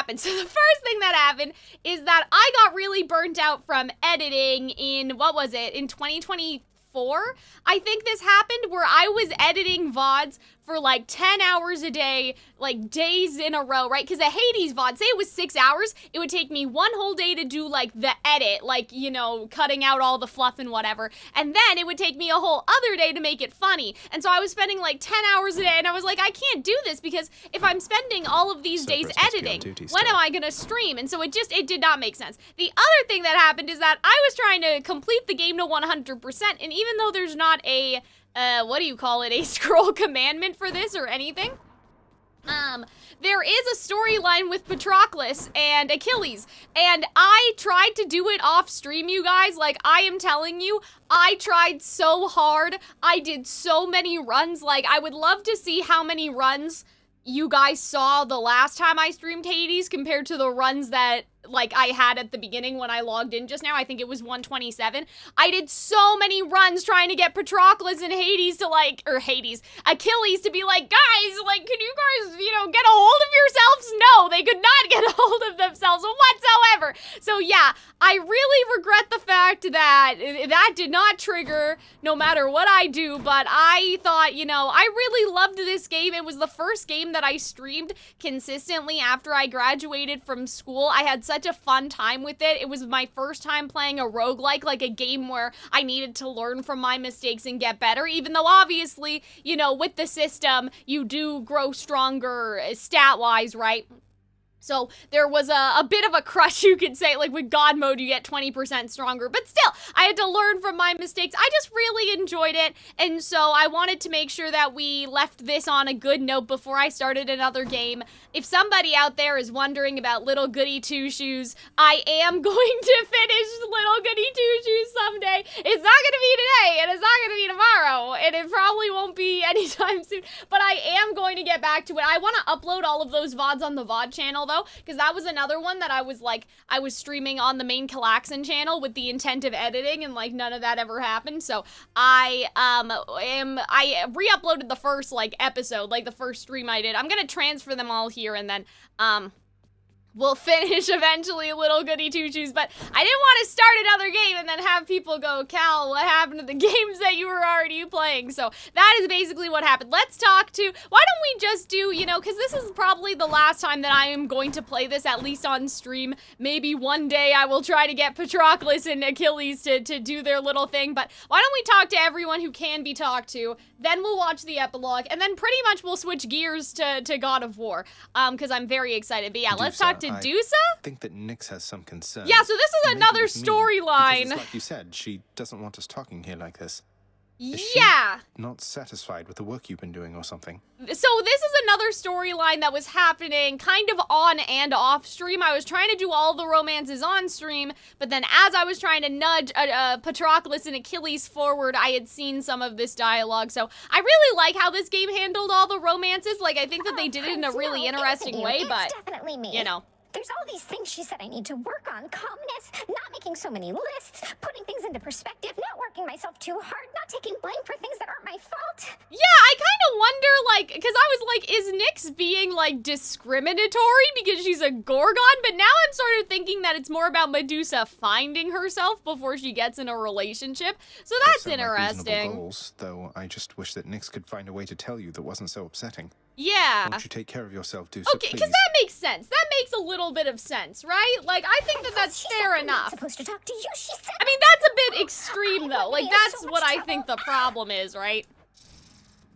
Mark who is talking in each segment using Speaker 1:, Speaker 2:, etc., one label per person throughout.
Speaker 1: happened. So the first thing that happened is that I got really burnt out from editing in, what was it, in 2024? I think this happened, where I was editing VODs for like 10 hours a day, like days in a row, right? Because a Hades VOD, say it was 6 hours, it would take me one whole day to do like the edit, like, you know, cutting out all the fluff and whatever. And then it would take me a whole other day to make it funny. And so I was spending like 10 hours a day, and I was like, I can't do this, because if I'm spending all of these days editing, when am I gonna stream? And so it did not make sense. The other thing that happened is that I was trying to complete the game to 100%, and even though there's not a what do you call it, a scroll commandment for this or anything, there is a storyline with Patroclus and Achilles, and I tried to do it off stream, you guys. Like, I am telling you, I tried so hard. I did so many runs. Like, I would love to see how many runs you guys saw the last time I streamed Hades compared to the runs that, like, I had at the beginning when I logged in just now. I think it was 127. I did so many runs trying to get Patroclus and Hades to, like, or Achilles to be like, guys, like, can you guys, you know, get a hold of yourselves? No, they could not get a hold of themselves whatsoever. So yeah, I really regret the fact that that did not trigger no matter what I do, but I thought, you know, I really loved this game. It was the first game that I streamed consistently after I graduated from school. I had such a fun time with it. It was my first time playing a roguelike, like a game where I needed to learn from my mistakes and get better, even though obviously, you know, with the system, you do grow stronger stat-wise, right? So there was a bit of a crush, you could say. Like, with God mode, you get 20% stronger. But still, I had to learn from my mistakes. I just really enjoyed it. And so I wanted to make sure that we left this on a good note before I started another game. If somebody out there is wondering about Little Goody Two Shoes, I am going to finish Little Goody Two Shoes someday. It's not going to be today, and it's not going to be tomorrow, and it probably won't be anytime soon. But I am going to get back to it. I want to upload all of those VODs on the VOD channel, though, because that was another one that I was streaming on the main Calxiyn channel with the intent of editing, and like none of that ever happened. So I re-uploaded the first like episode, like the first stream I did. I'm gonna transfer them all here, and then we'll finish eventually Little Goody Two Shoes, but I didn't want to start another game and then have people go, Cal, what happened to the games that you were already playing? So that is basically what happened. Let's talk to, why don't we just do, you know, because this is probably the last time that I am going to play this, at least on stream. Maybe one day I will try to get Patroclus and Achilles to do their little thing, but why don't we talk to everyone who can be talked to, then we'll watch the epilogue, and then pretty much we'll switch gears to God of War, because I'm very excited. But yeah, let's talk to Dusa?
Speaker 2: I think that Nyx has some concern.
Speaker 1: Yeah, so this is another storyline.
Speaker 2: Like you said, she doesn't want us talking here like this. Is
Speaker 1: yeah.
Speaker 2: She not satisfied with the work you've been doing or something?
Speaker 1: So this is another storyline that was happening kind of on and off stream. I was trying to do all the romances on stream, but then as I was trying to nudge Patroclus and Achilles forward, I had seen some of this dialogue. So I really like how this game handled all the romances. Like, I think that they did it in a really interesting way, but,
Speaker 3: definitely me.
Speaker 1: You know.
Speaker 3: There's all these things she said I need to work on. Calmness, not making so many lists, putting things into perspective, not working myself too hard, not taking blame for things that aren't my fault.
Speaker 1: Yeah, I kind of wonder, like, because I was like, is Nyx being, like, discriminatory because she's a Gorgon? But now I'm sort of thinking that it's more about Medusa finding herself before she gets in a relationship. So that's interesting.
Speaker 2: Like goals, though I just wish that Nyx could find a way to tell you that wasn't so upsetting.
Speaker 1: Yeah.
Speaker 2: Won't you take care of yourself, Dusa,
Speaker 1: okay, because that makes sense. That makes a little bit of sense, right? Like, I think that that's fair enough.
Speaker 3: I'm supposed to talk to you, she said.
Speaker 1: I mean, that's a bit extreme, though. Like, that's what I think the problem is, right?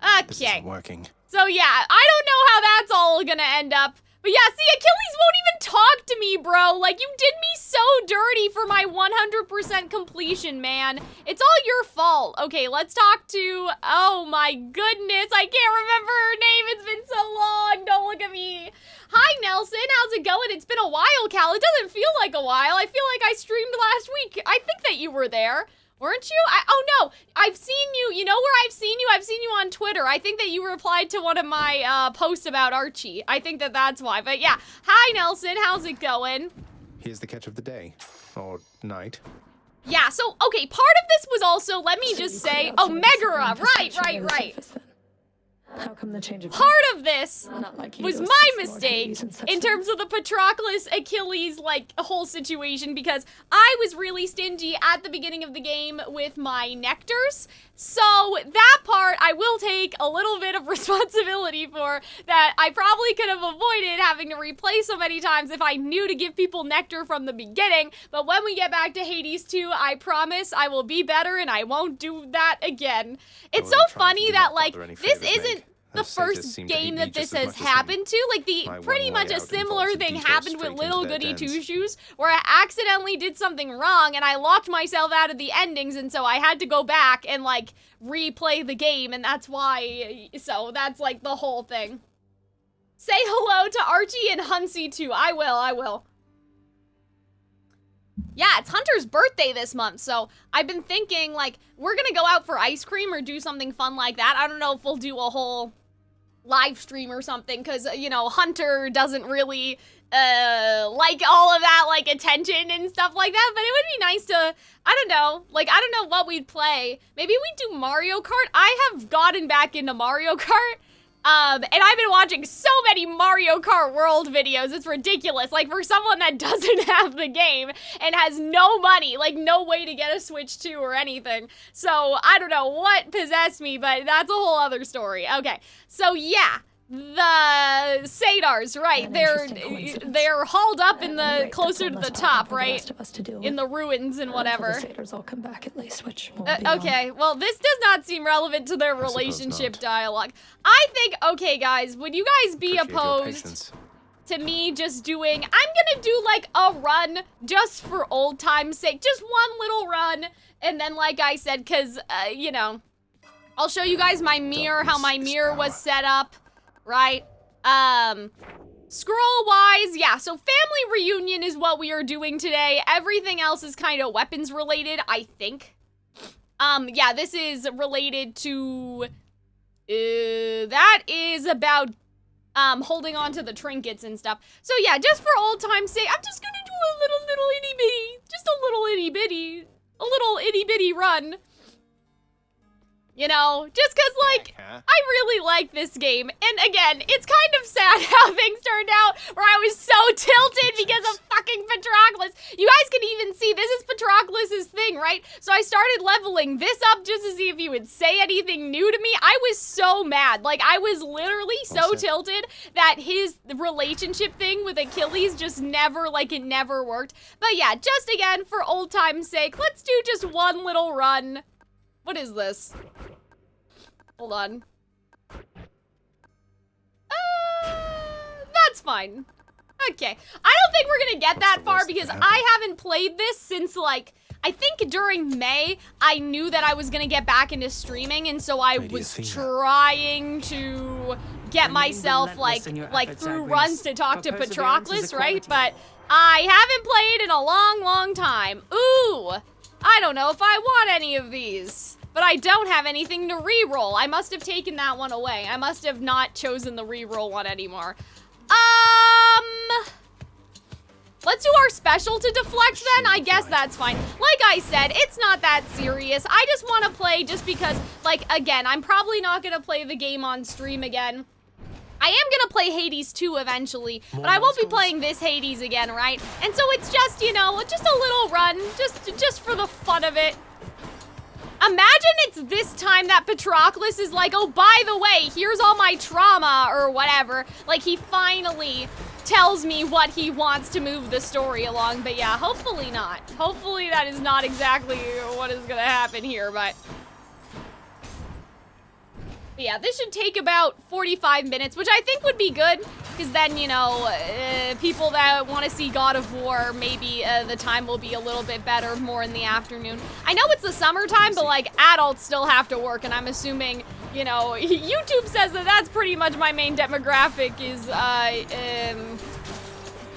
Speaker 1: Okay.
Speaker 2: This isn't working.
Speaker 1: So, yeah, I don't know how that's all gonna end up. But yeah, see, Achilles won't even talk to me, bro. Like, you did me so dirty for my 100% completion, man. It's all your fault. Okay, let's talk to, oh my goodness, I can't remember her name. It's been so long. Don't look at me. Hi, Nelson. How's it going? It's been a while, Cal. It doesn't feel like a while. I feel like I streamed last week. I think that you were there. Weren't you? Oh no, I've seen you. You know where I've seen you? I've seen you on Twitter. I think that you replied to one of my posts about Archie. I think that that's why. But yeah, hi Nelson, how's it going?
Speaker 2: Here's the catch of the day. Or night.
Speaker 1: Yeah, so, okay, part of this was also, let me just say, oh, Megara, right.
Speaker 4: How come the change of
Speaker 1: part of this
Speaker 4: not like you
Speaker 1: was
Speaker 4: to
Speaker 1: my
Speaker 4: assist Lord
Speaker 1: mistake
Speaker 4: Hades and such
Speaker 1: in terms of the Patroclus Achilles like whole situation, because I was really stingy at the beginning of the game with my nectars. So that part I will take a little bit of responsibility for, that I probably could have avoided having to replay so many times if I knew to give people nectar from the beginning. But when we get back to Hades 2, I promise I will be better and I won't do that again. It's so funny that like this isn't the first game that this has happened to. Like pretty much a similar thing happened with Little Goody Two Shoes, where I accidentally did something wrong and I locked myself out of the endings, and so I had to go back and like replay the game, and that's why, so that's like the whole thing. Say hello to Archie and Hunsy too. I will. Yeah, it's Hunter's birthday this month, so I've been thinking, like, we're gonna go out for ice cream or do something fun like that. I don't know if we'll do a whole live stream or something, because, you know, Hunter doesn't really, like all of that, like, attention and stuff like that, but it would be nice to, I don't know what we'd play. Maybe we'd do Mario Kart? I have gotten back into Mario Kart. And I've been watching so many Mario Kart World videos, it's ridiculous. Like, for someone that doesn't have the game and has no money, like, no way to get a Switch 2 or anything. So, I don't know what possessed me, but that's a whole other story. Okay, so yeah. The Sadars, right? They're hauled up in the closer to the top, right? In the ruins and whatever.
Speaker 4: The Sadars all come back at least, which
Speaker 1: okay, well, this does not seem relevant to their relationship dialogue. I think, okay, guys, would you guys be opposed to me just doing, I'm gonna do like a run just for old time's sake, just one little run, and then like I said, cause, you know, I'll show you guys my mirror, how my mirror was set up. Right? Scroll-wise, yeah, so family reunion is what we are doing today. Everything else is kind of weapons related, I think. Yeah, this is related to, that is about, holding on to the trinkets and stuff. So yeah, just for old time's sake, I'm just gonna do a little itty-bitty, just a little itty-bitty run. You know, just cause like, I really like this game. And again, it's kind of sad how things turned out, where I was so tilted because of fucking Patroclus. You guys can even see, this is Patroclus's thing, right? So I started leveling this up just to see if he would say anything new to me. I was so mad. Like, I was literally so tilted that his relationship thing with Achilles just never, like, it never worked. But yeah, just again, for old time's sake, let's do just one little run. What is this? Hold on. That's fine. Okay. I don't think we're gonna get that far because I haven't played this since, like, I think during May, I knew that I was gonna get back into streaming, and so I was trying to get myself, like through runs to talk to Patroclus, right? But I haven't played in a long time. Ooh! I don't know if I want any of these. But I don't have anything to re-roll. I must have taken that one away. I must have not chosen the re-roll one anymore. Let's do our special to deflect then. I guess that's fine. Like I said, it's not that serious. I just want to play just because, like, again, I'm probably not going to play the game on stream again. I am gonna play Hades 2 eventually, but I won't be playing this Hades again, right? And so it's just, you know, just a little run, just for the fun of it. Imagine it's this time that Patroclus is like, oh, by the way, here's all my trauma or whatever. Like, he finally tells me what he wants to move the story along. But yeah, hopefully not. Hopefully that is not exactly what is gonna happen here, but yeah, this should take about 45 minutes, which I think would be good, because then, you know, people that want to see God of War, maybe the time will be a little bit better, more in the afternoon. I know it's the summertime, but, like, adults still have to work, and I'm assuming, you know, YouTube says that that's pretty much my main demographic is,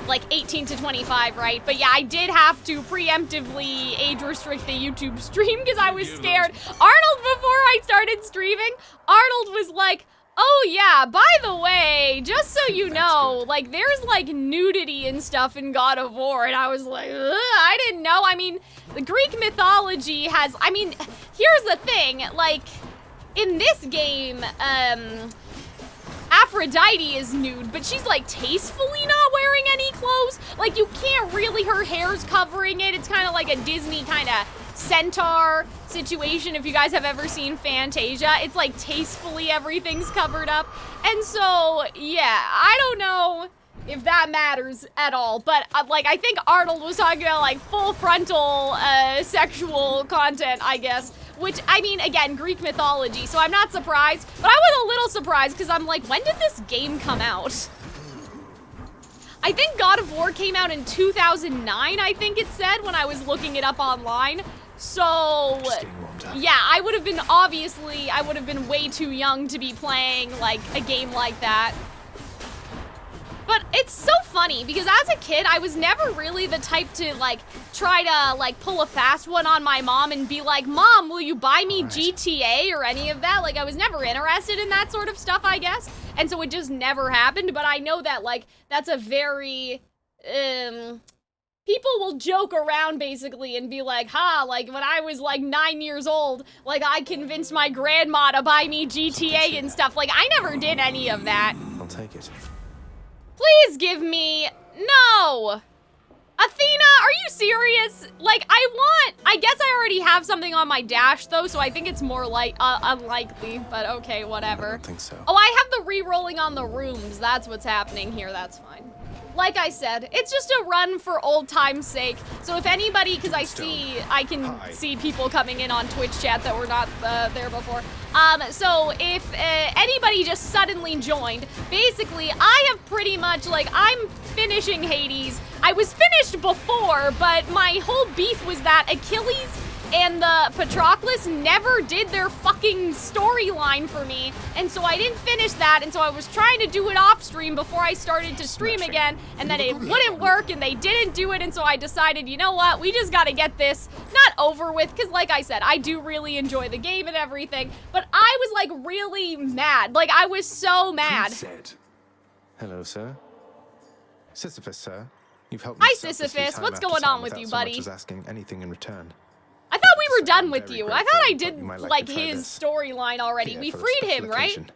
Speaker 1: like 18 to 25, right? But yeah, I did have to preemptively age restrict the YouTube stream because I was scared. Arnold, before I started streaming, Arnold was like, oh yeah, by the way, just so you know, like, there's like nudity and stuff in God of War, and I was like, ugh, I didn't know. I mean, the Greek mythology has, I mean, here's the thing, like, in this game, Aphrodite is nude, but she's like tastefully not wearing any clothes. Like you can't really, her hair's covering it. It's kind of like a Disney kind of centaur situation. If you guys have ever seen Fantasia, it's like tastefully everything's covered up. And so, yeah, I don't know if that matters at all, but like I think Arnold was talking about like full frontal sexual content, I guess, which I mean, again, Greek mythology, so I'm not surprised, but I was a little surprised because I'm like, when did this game come out? I think God of War came out in 2009, I think it said when I was looking it up online. So yeah, I would have been way too young to be playing like a game like that. But it's so funny because as a kid, I was never really the type to like try to like pull a fast one on my mom and be like, Mom, will you buy me GTA or any of that? Like I was never interested in that sort of stuff, I guess. And so it just never happened. But I know that like that's a very, people will joke around basically and be like, like when I was like 9 years old, like I convinced my grandma to buy me GTA and stuff. Like I never did any of that.
Speaker 2: I'll take it.
Speaker 1: Please give me, no. Athena, are you serious? Like I guess I already have something on my dash though, so I think it's more like unlikely, but okay, whatever.
Speaker 2: I don't think so.
Speaker 1: Oh, I have the re-rolling on the rooms. That's what's happening here, that's fine. Like I said, it's just a run for old time's sake. So if anybody, because I can see people coming in on Twitch chat that were not there before. So if anybody just suddenly joined, basically I have pretty much, like, I'm finishing Hades. I was finished before, but my whole beef was that Achilles and the Patroclus never did their fucking storyline for me, and so I didn't finish that, and so I was trying to do it off stream before I started to stream again, and then it wouldn't work, and they didn't do it, and so I decided, you know what, we just gotta get this not over with, because like I said, I do really enjoy the game and everything, but I was like really mad. Like I was so mad.
Speaker 2: Hello, sir. Sisyphus, sir. You've helped me.
Speaker 1: Hi, Sisyphus. What's going on with you, buddy?
Speaker 2: Without so much as asking anything in return.
Speaker 1: I thought we were done with you. I thought I did,
Speaker 2: you might
Speaker 1: like,
Speaker 2: to try
Speaker 1: his
Speaker 2: this.
Speaker 1: storyline already.
Speaker 2: Here
Speaker 1: We
Speaker 2: for a
Speaker 1: freed
Speaker 2: special
Speaker 1: him, right?
Speaker 2: occasion.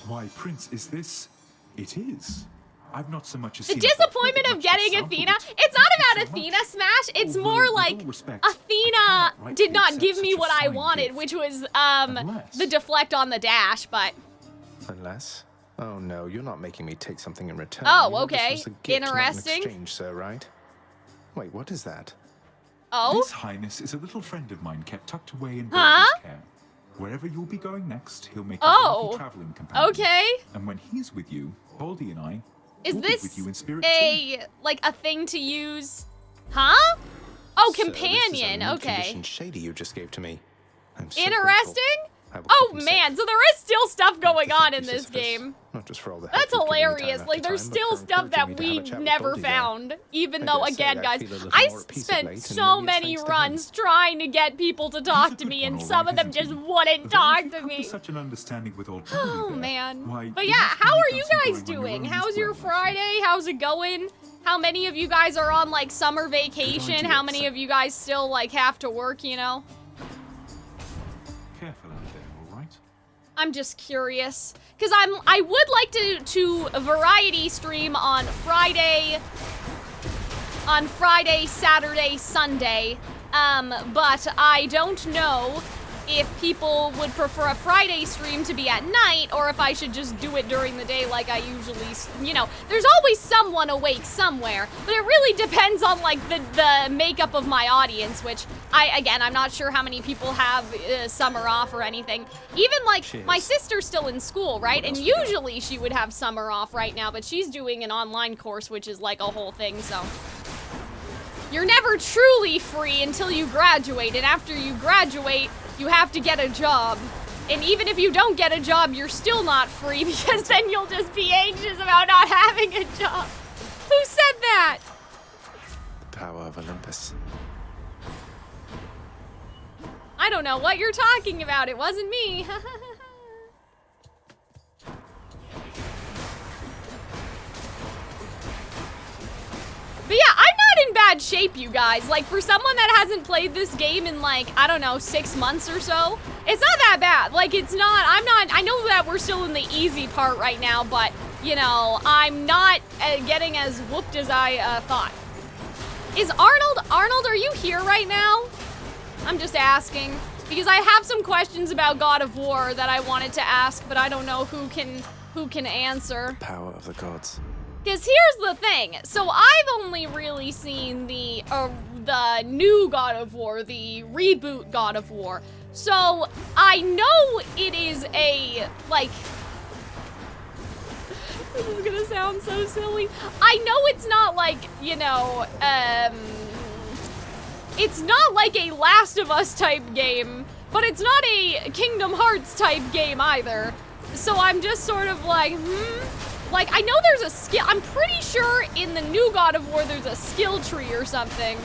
Speaker 5: Why, Prince, is this? It is. I've not so much as
Speaker 1: The
Speaker 5: seen
Speaker 1: disappointment of getting Athena, it's not about Athena Smash, it's more like Athena did not give me what I wanted, which was the deflect on the dash, but
Speaker 2: Unless? Oh no, you're not making me take something in return.
Speaker 1: Oh,
Speaker 2: You know this
Speaker 1: okay.
Speaker 2: was a gift, not an
Speaker 1: Interesting.
Speaker 2: exchange, sir, right? Wait, what is that?
Speaker 1: oh,
Speaker 5: His Highness is a little friend of mine kept tucked away in
Speaker 1: Huh?
Speaker 5: Baldy's care. Wherever you'll be going next, he'll make
Speaker 1: Oh.
Speaker 5: a happy traveling companion.
Speaker 1: okay.
Speaker 5: And when he's with you, Baldy and I
Speaker 1: Is
Speaker 5: will be
Speaker 1: this
Speaker 5: with you in spirit too.
Speaker 1: like a thing to use? Huh? Oh,
Speaker 2: Sir,
Speaker 1: companion,
Speaker 2: this is a
Speaker 1: okay.
Speaker 2: conditioned shady you just gave to me. I'm so
Speaker 1: Interesting?
Speaker 2: grateful. I will
Speaker 1: Oh
Speaker 2: keep him
Speaker 1: man,
Speaker 2: safe.
Speaker 1: so there is still stuff going
Speaker 2: Thank
Speaker 1: on
Speaker 2: you,
Speaker 1: in this
Speaker 2: Sisyphus.
Speaker 1: game.
Speaker 2: Not just for all the help
Speaker 1: That's
Speaker 2: you've given me time
Speaker 1: hilarious.
Speaker 2: after
Speaker 1: Like, there's
Speaker 2: time, but
Speaker 1: still
Speaker 2: for
Speaker 1: stuff that
Speaker 2: encouraging me to
Speaker 1: we
Speaker 2: have a chat with
Speaker 1: never
Speaker 2: Baldy there.
Speaker 1: found. Even
Speaker 2: I
Speaker 1: though,
Speaker 2: dare say
Speaker 1: again,
Speaker 2: I
Speaker 1: guys,
Speaker 2: feel a little
Speaker 1: I
Speaker 2: more at peace of
Speaker 1: spent
Speaker 2: late, and
Speaker 1: so
Speaker 2: maybe it's
Speaker 1: many
Speaker 2: thanks to
Speaker 1: runs trying to get people to talk to me,
Speaker 5: good
Speaker 1: and
Speaker 5: one,
Speaker 1: some
Speaker 5: all
Speaker 1: of them
Speaker 5: right,
Speaker 1: just
Speaker 5: isn't he?
Speaker 1: wouldn't
Speaker 5: But
Speaker 1: talk
Speaker 5: if you
Speaker 1: to
Speaker 5: come
Speaker 1: me.
Speaker 5: such an understanding with old
Speaker 1: Oh,
Speaker 5: Baldy there,
Speaker 1: man.
Speaker 5: why,
Speaker 1: But
Speaker 5: you
Speaker 1: yeah,
Speaker 5: must
Speaker 1: how
Speaker 5: really
Speaker 1: are
Speaker 5: got
Speaker 1: you
Speaker 5: some
Speaker 1: guys
Speaker 5: going on your
Speaker 1: doing?
Speaker 5: own
Speaker 1: How's
Speaker 5: as
Speaker 1: your
Speaker 5: well, my friend.
Speaker 1: Friday? How's it going? How many of you guys are on, like, summer vacation?
Speaker 5: idea,
Speaker 1: How many
Speaker 5: sir.
Speaker 1: of you guys still, like, have to work, you know?
Speaker 5: Careful out there, all right?
Speaker 1: I'm just curious, because I would like to variety stream on Friday, Saturday, Sunday, but I don't know if people would prefer a Friday stream to be at night, or if I should just do it during the day like I usually, you know, there's always someone awake somewhere, but it really depends on, like, the makeup of my audience, which, I'm not sure how many people have summer off or anything. Even, like, my sister's still in school, right? And usually she would have summer off right now, but she's doing an online course, which is, like, a whole thing, so. You're never truly free until you graduate, and after you graduate, you have to get a job. And even if you don't get a job, you're still not free, because then you'll just be anxious about not having a job. Who said that?
Speaker 2: The power of Olympus.
Speaker 1: I don't know what you're talking about. It wasn't me. But yeah, I'm not in bad shape, you guys. Like, for someone that hasn't played this game in, like, I don't know, 6 months or so, It's not that bad. Like, it's not, I know that we're still in the easy part right now, but, you know, I'm not getting as whooped as I thought. Is Arnold, are you here right now? I'm just asking. Because I have some questions about God of War that I wanted to ask, but I don't know who can answer.
Speaker 2: Power of the gods.
Speaker 1: Because here's the thing. So I've only really seen the new God of War, the reboot God of War. So I know it is a, like, this is gonna sound so silly. I know it's not like, you know, it's not like a Last of Us type game, but it's not a Kingdom Hearts type game either. So I'm just sort of like, Like, I know there's a skill, I'm pretty sure in the new God of War there's a skill tree or something.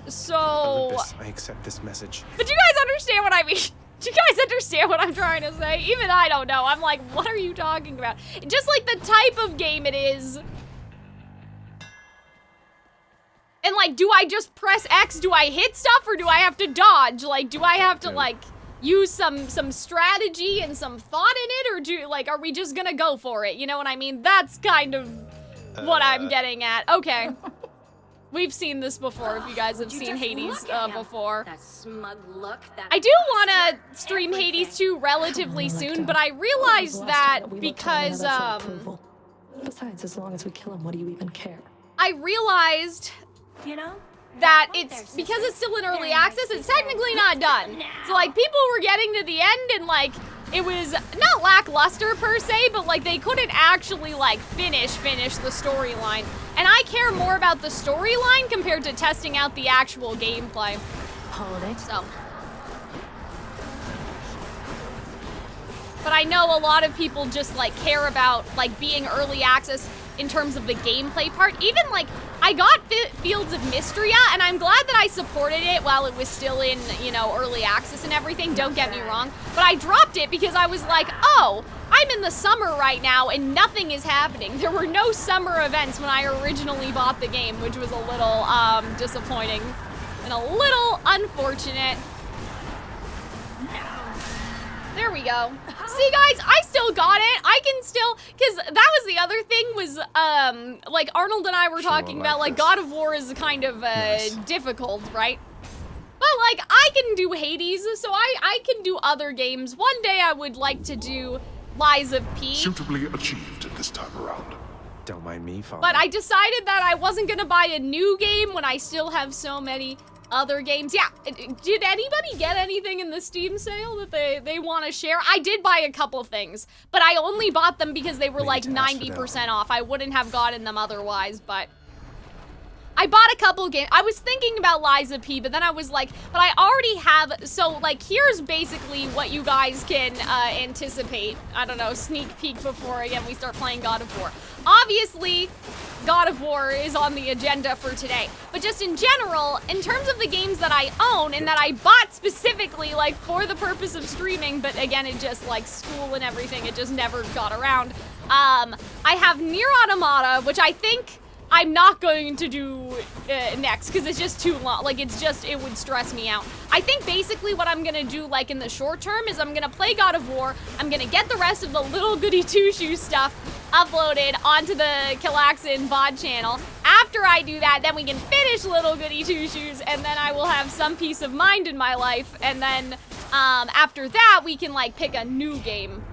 Speaker 1: So...
Speaker 2: Olympus, I accept this message.
Speaker 1: But you guys understand what I mean? Do you guys understand what I'm trying to say? Even I don't know. I'm like, what are you talking about? Just like the type of game it is. And like, do I just press X? Do I hit stuff or do I have to dodge? Like, do I have to like use some strategy and some thought in it, or do like, are we just gonna go for it? You know what I mean? That's kind of what I'm getting at. Okay. We've seen this before, if you guys have seen Hades before.
Speaker 6: That smug look, that
Speaker 1: I do want to stream Hades 2 relatively soon, but I realized that because,
Speaker 4: Besides, as long as we kill him, what do you even care?
Speaker 1: I realized
Speaker 6: you know?
Speaker 1: that it's, because it's still in early access, it's technically not done. So like, people were getting to the end and like, it was not lackluster per se, but like they couldn't actually like finish the storyline. And I care more about the storyline compared to testing out the actual gameplay.
Speaker 6: Hold it.
Speaker 1: So. But I know a lot of people just like care about like being early access in terms of the gameplay part. Even like, I got Fields of Mystria, and I'm glad that I supported it while it was still in, you know, early access and everything, don't get me wrong. But I dropped it because I was like, oh, I'm in the summer right now and nothing is happening. There were no summer events when I originally bought the game, which was a little disappointing and a little unfortunate. There we go. See, guys, I still got it. I can still, because that was the other thing was, like, Arnold and I were talking about, like, God of War is kind of, difficult, right? But, like, I can do Hades, so I can do other games. One day I would like to do Lies of P.
Speaker 5: Suitably achieved this time around.
Speaker 2: Don't mind me, Father.
Speaker 1: But I decided that I wasn't gonna buy a new game when I still have so many other games. Yeah, did anybody get anything in the Steam sale that they want to share? I did buy a couple things, but I only bought them because they were like 90% off. I wouldn't have gotten them otherwise, but I bought a couple games. I was thinking about Lies of P, but then I was like, but I already have, so like, here's basically what you guys can anticipate. I don't know, sneak peek before, again, we start playing God of War. Obviously, God of War is on the agenda for today. But just in general, in terms of the games that I own and that I bought specifically like for the purpose of streaming, but again, it just like school and everything, it just never got around. I have Nier Automata, which I think I'm not going to do next because it's just too long. Like, it's just, it would stress me out. I think basically what I'm gonna do like in the short term is I'm gonna play God of War. I'm gonna get the rest of the little goody two-shoes stuff uploaded onto the Calxiyn VOD channel. After I do that, then we can finish little goody two-shoes and then I will have some peace of mind in my life. And then after that, we can like pick a new game.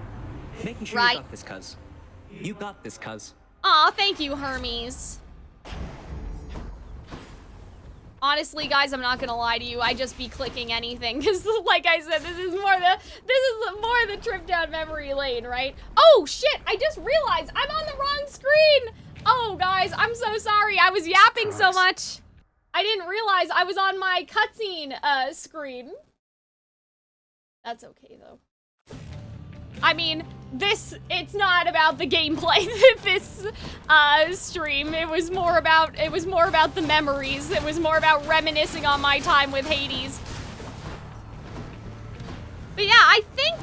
Speaker 7: Making sure you got this, cuz. You got this, cuz.
Speaker 1: Aw, thank you, Hermes. Honestly, guys, I'm not gonna lie to you. I just be clicking anything because, like I said, this is more the trip down memory lane, right? Oh shit! I just realized I'm on the wrong screen. Oh, guys, I'm so sorry. I was yapping so much. I didn't realize I was on my cutscene screen. That's okay though. I mean, it's not about the gameplay, this stream. It was more about the memories. It was more about reminiscing on my time with Hades. But yeah, I think,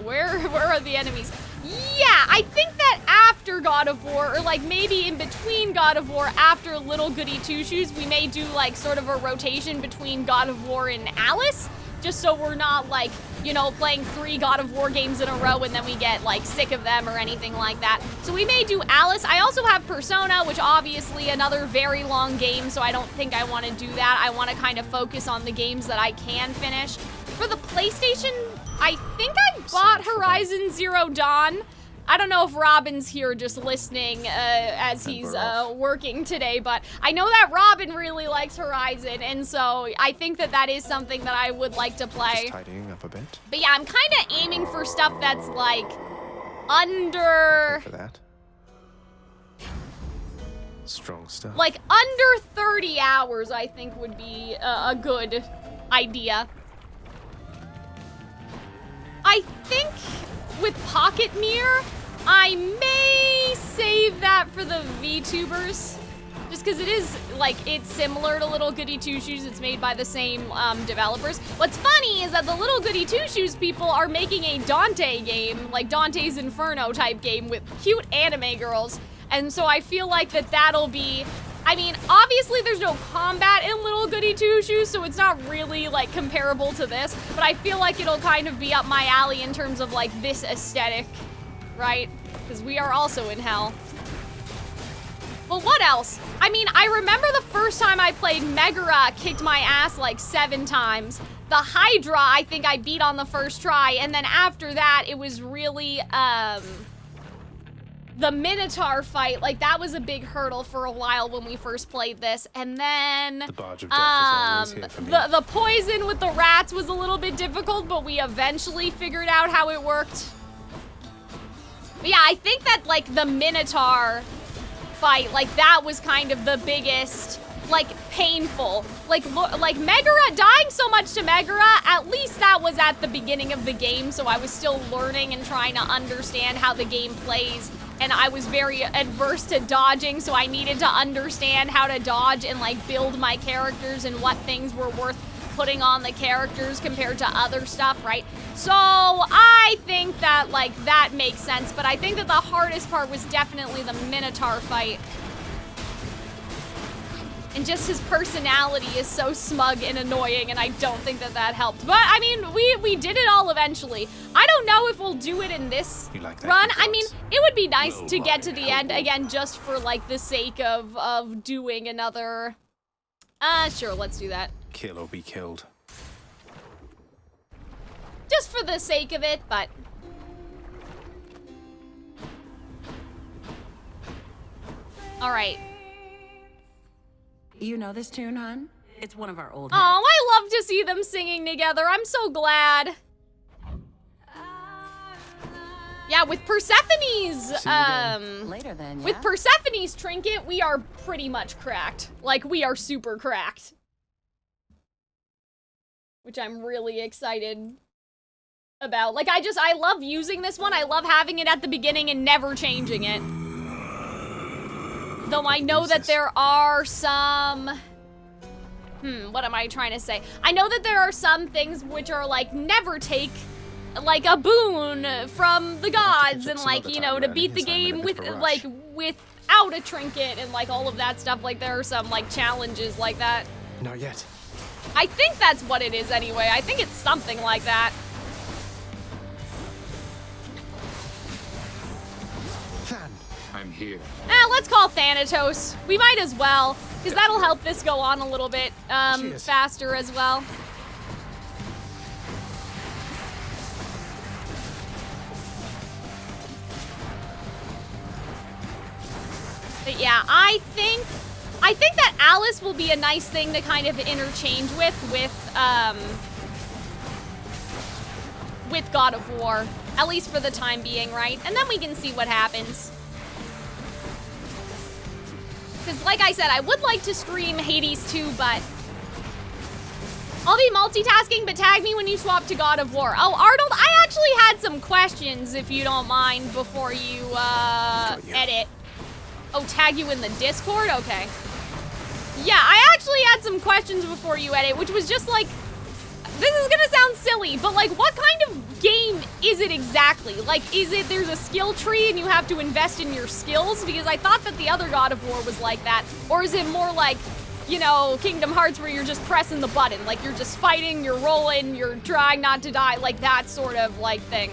Speaker 1: where are the enemies? Yeah, I think that after God of War, or like maybe in between God of War, after Little Goody Two Shoes, we may do like sort of a rotation between God of War and Alice, just so we're not like, you know, playing 3 God of War games in a row and then we get like sick of them or anything like that. So we may do Alice. I also have Persona, which obviously another very long game, so I don't think I want to do that. I want to kind of focus on the games that I can finish. For the PlayStation, I think I bought Horizon Zero Dawn. I don't know if Robin's here just listening as he's working today, but I know that Robin really likes Horizon, and so I think that that is something that I would like to play.
Speaker 2: Just tidying up a bit.
Speaker 1: But yeah, I'm kind of aiming for stuff that's like under...
Speaker 2: For that. Strong stuff.
Speaker 1: Like under 30 hours, I think would be a good idea. I think with Pocket Mirror, I may save that for the VTubers. Just because it is, like, it's similar to Little Goody Two Shoes. It's made by the same developers. What's funny is that the Little Goody Two Shoes people are making a Dante game, like Dante's Inferno type game with cute anime girls. And so I feel like that'll be... I mean, obviously there's no combat in Little Goody Two Shoes, so it's not really, like, comparable to this, but I feel like it'll kind of be up my alley in terms of, like, this aesthetic, right? Because we are also in hell. Well, what else? I mean, I remember the first time I played Megara kicked my ass, like, 7 times. The Hydra, I think I beat on the first try, and then after that, it was really, the Minotaur fight, like, that was a big hurdle for a while when we first played this. And then,
Speaker 2: the Barge of Death is always here for me.
Speaker 1: the poison with the rats was a little bit difficult, but we eventually figured out how it worked. But yeah, I think that, like, the Minotaur fight, like, that was kind of the biggest, like, painful. Like, Megara, dying so much to Megara, at least that was at the beginning of the game, so I was still learning and trying to understand how the game plays. And I was very adverse to dodging, so I needed to understand how to dodge and, like, build my characters and what things were worth putting on the characters compared to other stuff, right? So I think that, like, that makes sense, but I think that the hardest part was definitely the Minotaur fight. And just his personality is so smug and annoying, and I don't think that that helped. But, I mean, we did it all eventually. I don't know if we'll do it in this run. I mean, it would be nice to get to the end, again, just for, like, the sake of doing another... sure, let's do that.
Speaker 2: Kill or be killed.
Speaker 1: Just for the sake of it, but... Alright.
Speaker 6: You know this tune, hon? It's one of our old
Speaker 1: Oh, I love to see them singing together. I'm so glad. Yeah, with Persephone's,
Speaker 6: later then, yeah?
Speaker 1: with Persephone's trinket, we are pretty much cracked. Like, we are super cracked. Which I'm really excited about. Like, I love using this one. I love having it at the beginning and never changing it. Though I know that there are some... what am I trying to say? I know that there are some things which are, like, never take, like, a boon from the gods and, like, you know, to beat the game with, like, without a trinket and, like, all of that stuff. Like, there are some, like, challenges like that.
Speaker 2: Not yet.
Speaker 1: I think that's what it is anyway. I think it's something like that.
Speaker 2: Than.
Speaker 5: I'm here.
Speaker 1: Let's call Thanatos. We might as well, because that'll help this go on a little bit faster as well. But yeah, I think that Alice will be a nice thing to kind of interchange with God of War, at least for the time being, right? And then we can see what happens. Because, like I said, I would like to stream Hades 2, but I'll be multitasking, but tag me when you swap to God of War. Oh, Arnold, I actually had some questions, if you don't mind, before you, edit. Oh, tag you in the Discord? Okay. Yeah, I actually had some questions before you edit, which was just like, this is gonna sound silly, but like, what kind of game is it exactly? Like, is it there's a skill tree and you have to invest in your skills? Because I thought that the other God of War was like that. Or is it more like, you know, Kingdom Hearts where you're just pressing the button? Like, you're just fighting, you're rolling, you're trying not to die, like that sort of, like, thing.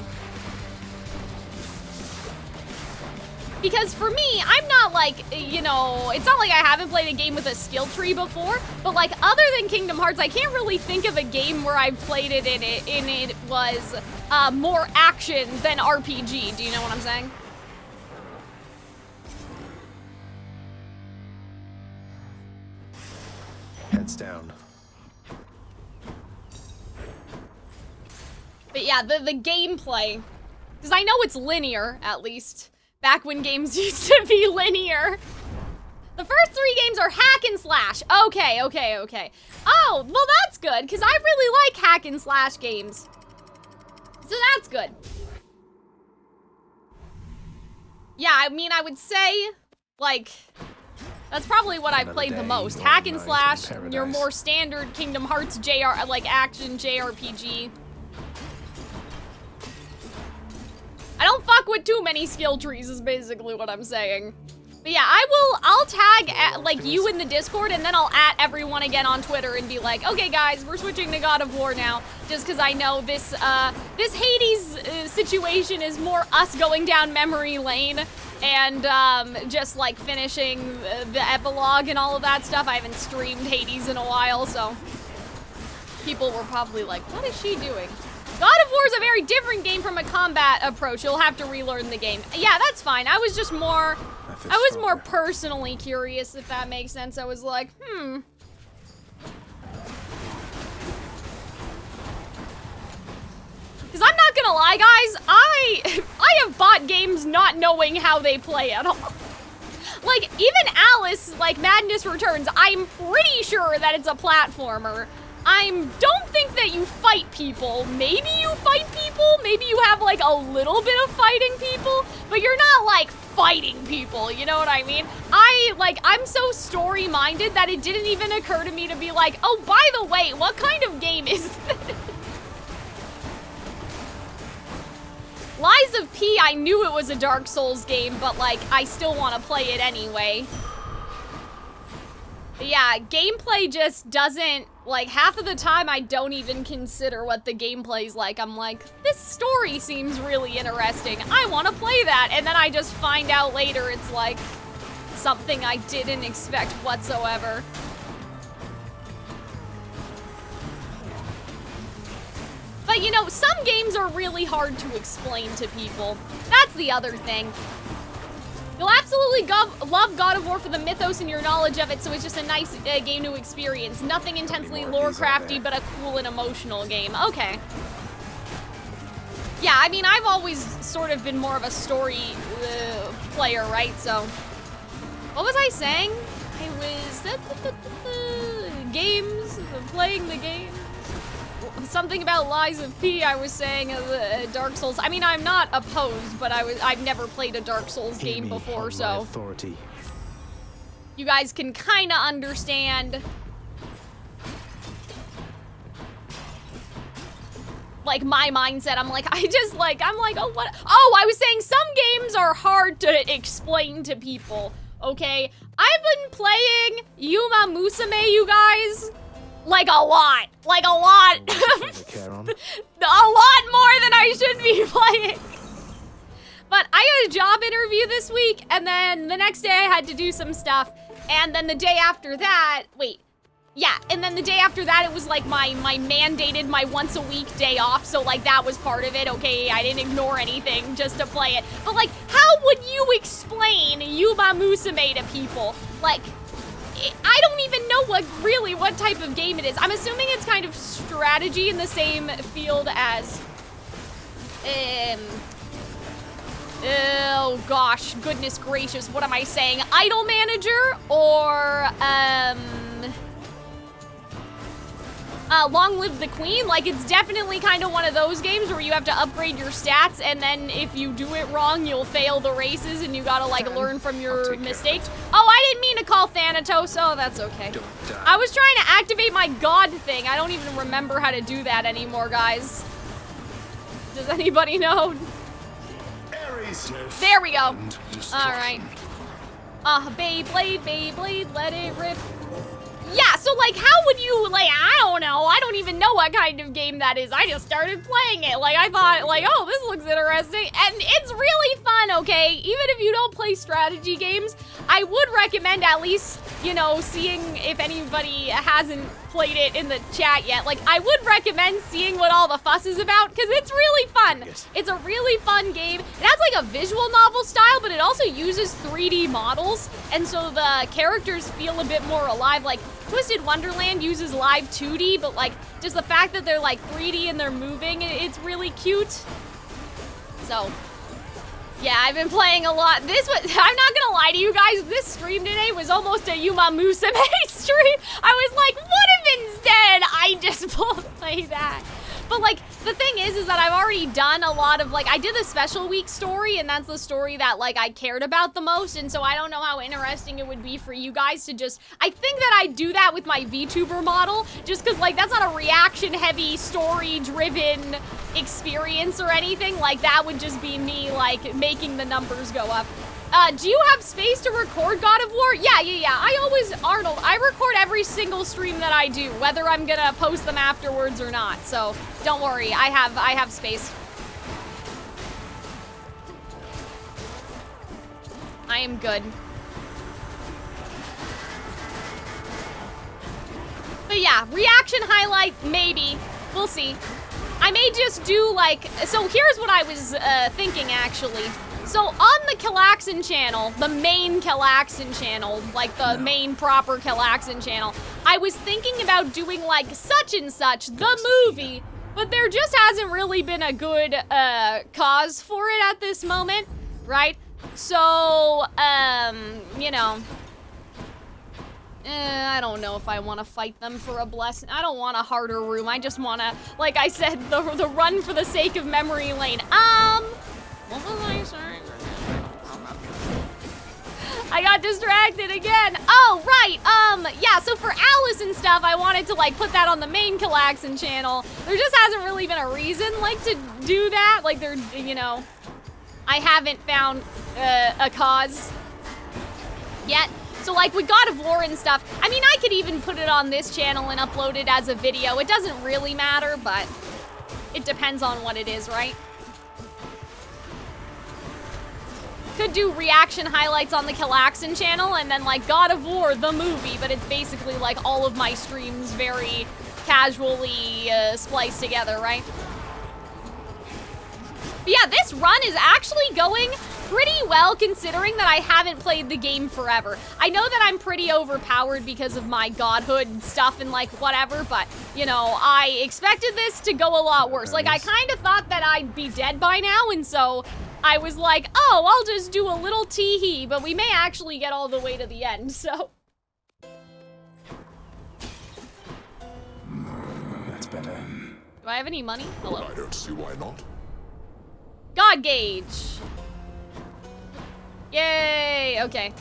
Speaker 1: Because for me, I'm not like, you know, it's not like I haven't played a game with a skill tree before, but like other than Kingdom Hearts, I can't really think of a game where I've played it and it was more action than RPG. Do you know what I'm saying?
Speaker 2: Heads down.
Speaker 1: But yeah, the gameplay, because I know it's linear, at least. Back when games used to be linear. The first 3 games are hack and slash. Okay. Oh, well that's good, because I really like hack and slash games. So that's good. Yeah, I mean, I would say, like, that's probably what I've played the most. Hack and slash, your more standard Kingdom Hearts like action JRPG. I don't fuck with too many skill trees is basically what I'm saying. But yeah, I'll tag like you in the Discord and then I'll @ everyone again on Twitter and be like, okay guys, we're switching to God of War now. Just cause I know this Hades situation is more us going down memory lane and just like finishing the epilogue and all of that stuff. I haven't streamed Hades in a while, so people were probably like, what is she doing? God of War is a very different game from a combat approach. You'll have to relearn the game. Yeah, that's fine. I was just more, I was more personally curious, if that makes sense. I was like, Because I'm not gonna lie, guys. I have bought games not knowing how they play at all. Like, even Alice, like Madness Returns, I'm pretty sure that it's a platformer. I don't think that you fight people. Maybe you fight people. Maybe you have like a little bit of fighting people, but you're not like fighting people. You know what I mean? I'm so story minded that it didn't even occur to me to be like, oh, by the way, what kind of game is this? Lies of P, I knew it was a Dark Souls game, but like, I still want to play it anyway. But yeah, gameplay just doesn't, like, half of the time I don't even consider what the gameplay's like. I'm like, this story seems really interesting. I want to play that. And then I just find out later it's like something I didn't expect whatsoever. But you know, some games are really hard to explain to people. That's the other thing. You'll absolutely love God of War for the mythos and your knowledge of it, so it's just a nice game to experience. Nothing intensely lore-crafty, but a cool and emotional game. Okay. Yeah, I mean, I've always sort of been more of a story player, right? So, what was I saying? I was games, playing the game. Something about Lies of P, I was saying Dark Souls. I mean, I'm not opposed, but I've never played a Dark Souls game before, so you guys can kind of understand like my mindset. I'm like, oh, what? Oh, I was saying some games are hard to explain to people, okay? I've been playing Yuma Musume, you guys. Like a lot. A lot more than I should be playing. But I got a job interview this week, and then the next day I had to do some stuff, and then the day after that, and then the day after that it was like my mandated, my once a week day off, so like that was part of it, okay? I didn't ignore anything just to play it. But like, how would you explain Yuma Musume to people? Like, I don't even know what type of game it is. I'm assuming it's kind of strategy in the same field as, oh gosh, goodness gracious, what am I saying? Idol Manager or, Long Live the Queen. Like, it's definitely kind of one of those games where you have to upgrade your stats, and then if you do it wrong, you'll fail the races, and you gotta, like, learn from your mistakes. Oh, I didn't mean to call Thanatos. Oh, that's okay.
Speaker 2: Don't die.
Speaker 1: I was trying to activate my god thing. I don't even remember how to do that anymore, guys. Does anybody know? There we go. Alright. Beyblade, let it rip. Yeah, so like, how would you, like, I don't know. I don't even know what kind of game that is. I just started playing it. Like, I thought, like, oh, this looks interesting. And it's really fun, okay? Even if you don't play strategy games, I would recommend at least, you know, seeing if anybody hasn't played it in the chat yet. Like, I would recommend seeing what all the fuss is about, because it's really fun. It's a really fun game. It has, like, a visual novel style, but it also uses 3D models, and so the characters feel a bit more alive. Like, Twisted Wonderland uses live 2D, but, like, just the fact that they're, like, 3D and they're moving, it's really cute. So, yeah, I've been playing a lot. This was, I'm not gonna lie to you guys, this stream today was almost a Yuma Musume stream. I was like, what if instead I just play that? But, like, the thing is that I've already done a lot of, like, I did the special week story, and that's the story that, like, I cared about the most, and so I don't know how interesting it would be for you guys to just, I think that I do that with my VTuber model, just because, like, that's not a reaction-heavy, story-driven experience or anything. Like, that would just be me, like, making the numbers go up. Do you have space to record God of War? Yeah. Arnold, I record every single stream that I do, whether I'm gonna post them afterwards or not. So don't worry, I have space. I am good. But yeah, reaction highlight, maybe. We'll see. I may just do like, so here's what I was thinking actually. So on the Calxiyn channel, the main Calxiyn channel, like the main proper Calxiyn channel, I was thinking about doing like such and such, the movie, but there just hasn't really been a good cause for it at this moment, right? So, you know, I don't know if I want to fight them for a blessing. I don't want a harder room. I just want to, like I said, the run for the sake of memory lane. What was I saying? I got distracted again. Oh, right. Yeah, so for Alice and stuff, I wanted to, like, put that on the main Calxiyn channel. There just hasn't really been a reason, like, to do that. Like, there, you know, I haven't found a cause yet. So, like, with God of War and stuff, I mean, I could even put it on this channel and upload it as a video. It doesn't really matter, but it depends on what it is, right? Could do reaction highlights on the Calxiyn channel and then like God of War, the movie, but it's basically like all of my streams very casually spliced together, right? But yeah, this run is actually going pretty well considering that I haven't played the game forever. I know that I'm pretty overpowered because of my godhood stuff and like whatever, but you know, I expected this to go a lot worse. Like I kind of thought that I'd be dead by now, and so I was like, oh, I'll just do a little tee-hee, but we may actually get all the way to the end, so.
Speaker 2: That's better.
Speaker 1: Do I have any money? Hello.
Speaker 8: I don't see why not.
Speaker 1: God gauge. Yay, okay.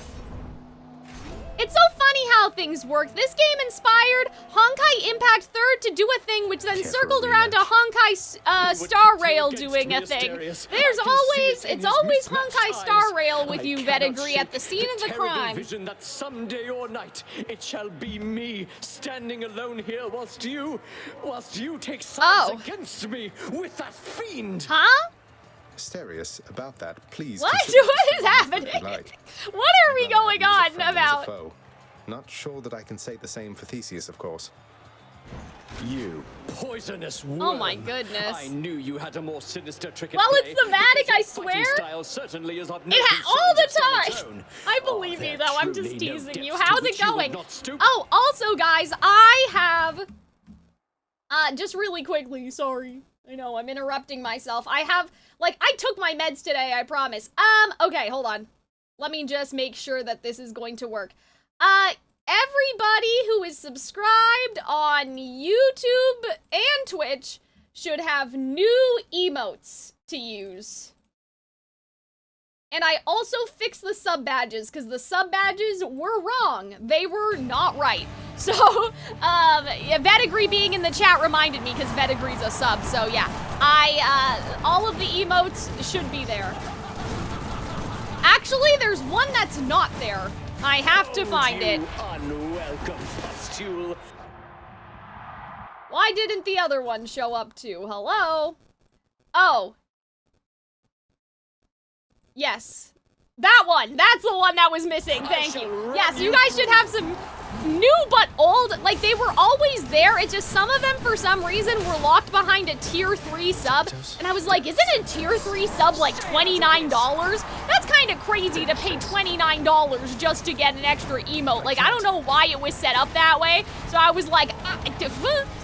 Speaker 1: It's so funny how things work. This game inspired Honkai Impact 3rd to do a thing which then circled around to Honkai Star Rail doing a thing. It's always Honkai Star Rail with you, Vetagri, at the scene of the crime.
Speaker 7: Vision that someday or night it shall be me standing alone here whilst you take sides against me with that fiend.
Speaker 1: Huh?
Speaker 2: Asterius, about that, please.
Speaker 1: What? What is happening? What are we going on about?
Speaker 2: Not sure that I can say the same for Theseus, of course.
Speaker 7: You poisonous worm.
Speaker 1: Oh my goodness.
Speaker 7: I knew you had a more sinister trick at
Speaker 1: well,
Speaker 7: play,
Speaker 1: it's thematic, I swear.
Speaker 7: Style certainly is
Speaker 1: All the time. I believe you, though. I'm just teasing you. How's it going? Oh, also, guys, I have... just really quickly, sorry. I know, I'm interrupting myself. I have, like, I took my meds today, I promise. Okay, hold on. Let me just make sure that this is going to work. Everybody who is subscribed on YouTube and Twitch should have new emotes to use. And I also fixed the sub badges, because the sub badges were wrong. They were not right. So, Vedigree being in the chat reminded me, because Vedigree's a sub, so yeah. All of the emotes should be there. Actually, there's one that's not there. I have to find it.
Speaker 7: Unwelcome pustule.
Speaker 1: Why didn't the other one show up too? Hello? Oh. Yes. That one! That's the one that was missing, thank you. Yes, you guys should have some new but old, like they were always there, it's just some of them for some reason were locked behind a tier 3 sub, and I was like, isn't a tier 3 sub like $29? That's kind of crazy to pay $29 just to get an extra emote. Like, I don't know why it was set up that way, so I was like,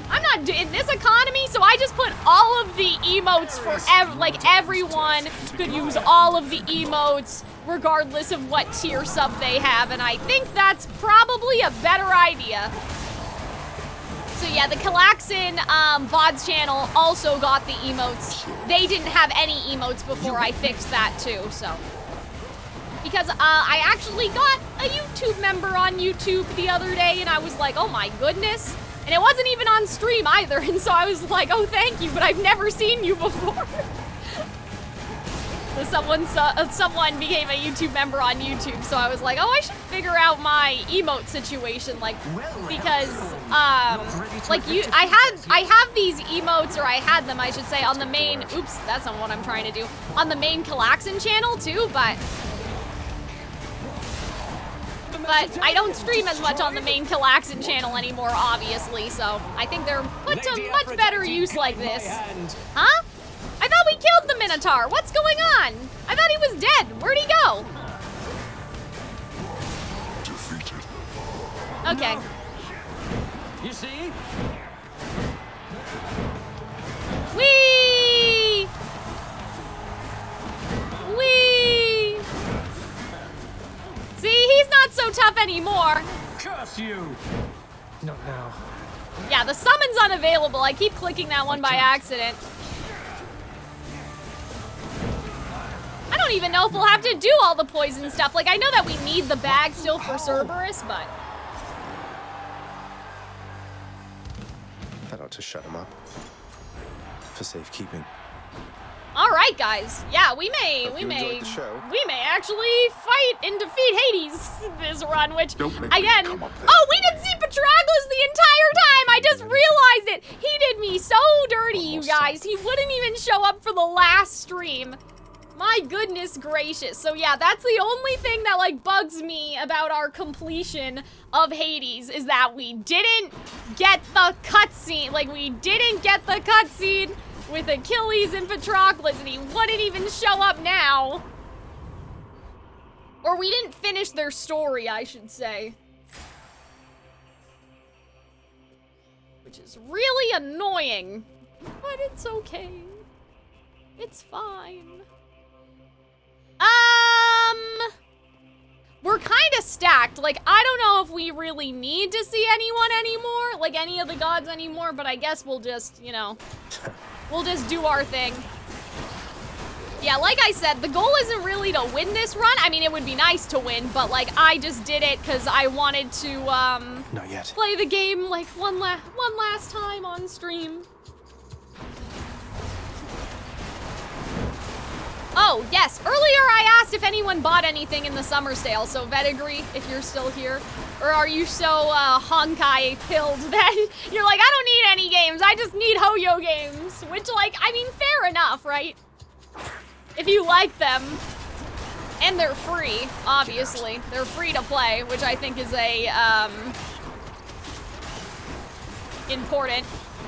Speaker 1: I'm not in this economy, so I just put all of the emotes for everyone could use all of the emotes regardless of what tier sub they have, and I think that's probably a better idea. So yeah, the Calxiyn VODS channel also got the emotes. They didn't have any emotes before I fixed that too, so. Because I actually got a YouTube member on YouTube the other day, and I was like, oh my goodness. And it wasn't even on stream either, and so I was like, oh, thank you, but I've never seen you before. So someone became a YouTube member on YouTube, so I was like, oh, I should figure out my emote situation, like, because, I have these emotes, or I had them, I should say, on the main, oops, that's not what I'm trying to do, on the main Calxiyn channel, too, but I don't stream as much on the main Calxiyn channel anymore, obviously, so I think they're put to much better use like this. Huh? I thought we killed the Minotaur. What's going on? I thought he was dead. Where'd he go? Okay.
Speaker 7: You see?
Speaker 1: Whee! Whee! See, he's not so tough anymore.
Speaker 7: Curse you!
Speaker 2: Not now.
Speaker 1: Yeah, the summon's unavailable. I keep clicking that one by accident. I don't even know if we'll have to do all the poison stuff. Like, I know that we need the bag still for Cerberus, but...
Speaker 2: That ought to shut him up. For safekeeping.
Speaker 1: All right, guys. Yeah, we may actually fight and defeat Hades this run, which, again, oh, we didn't see Patroclus the entire time. I just realized it. He did me so dirty, you guys. He wouldn't even show up for the last stream. My goodness gracious. So yeah, that's the only thing that like bugs me about our completion of Hades is that we didn't get the cutscene. Like, we didn't get the cutscene with Achilles and Patroclus, and he wouldn't even show up now. Or we didn't finish their story, I should say. Which is really annoying. But it's okay. It's fine. We're kind of stacked. Like, I don't know if we really need to see anyone anymore, like any of the gods anymore, but I guess we'll just, you know, we'll just do our thing. Yeah, like I said, the goal isn't really to win this run. I mean, it would be nice to win, but like, I just did it because I wanted to,
Speaker 2: Not yet.
Speaker 1: play the game like one last time on stream. Oh, yes. Earlier I asked if anyone bought anything in the summer sale, so Vedigree, if you're still here. Or are you so Honkai-pilled that you're like, I don't need any games, I just need Hoyo games. Which, like, I mean, fair enough, right? If you like them. And they're free, obviously. They're free to play, which I think is a, important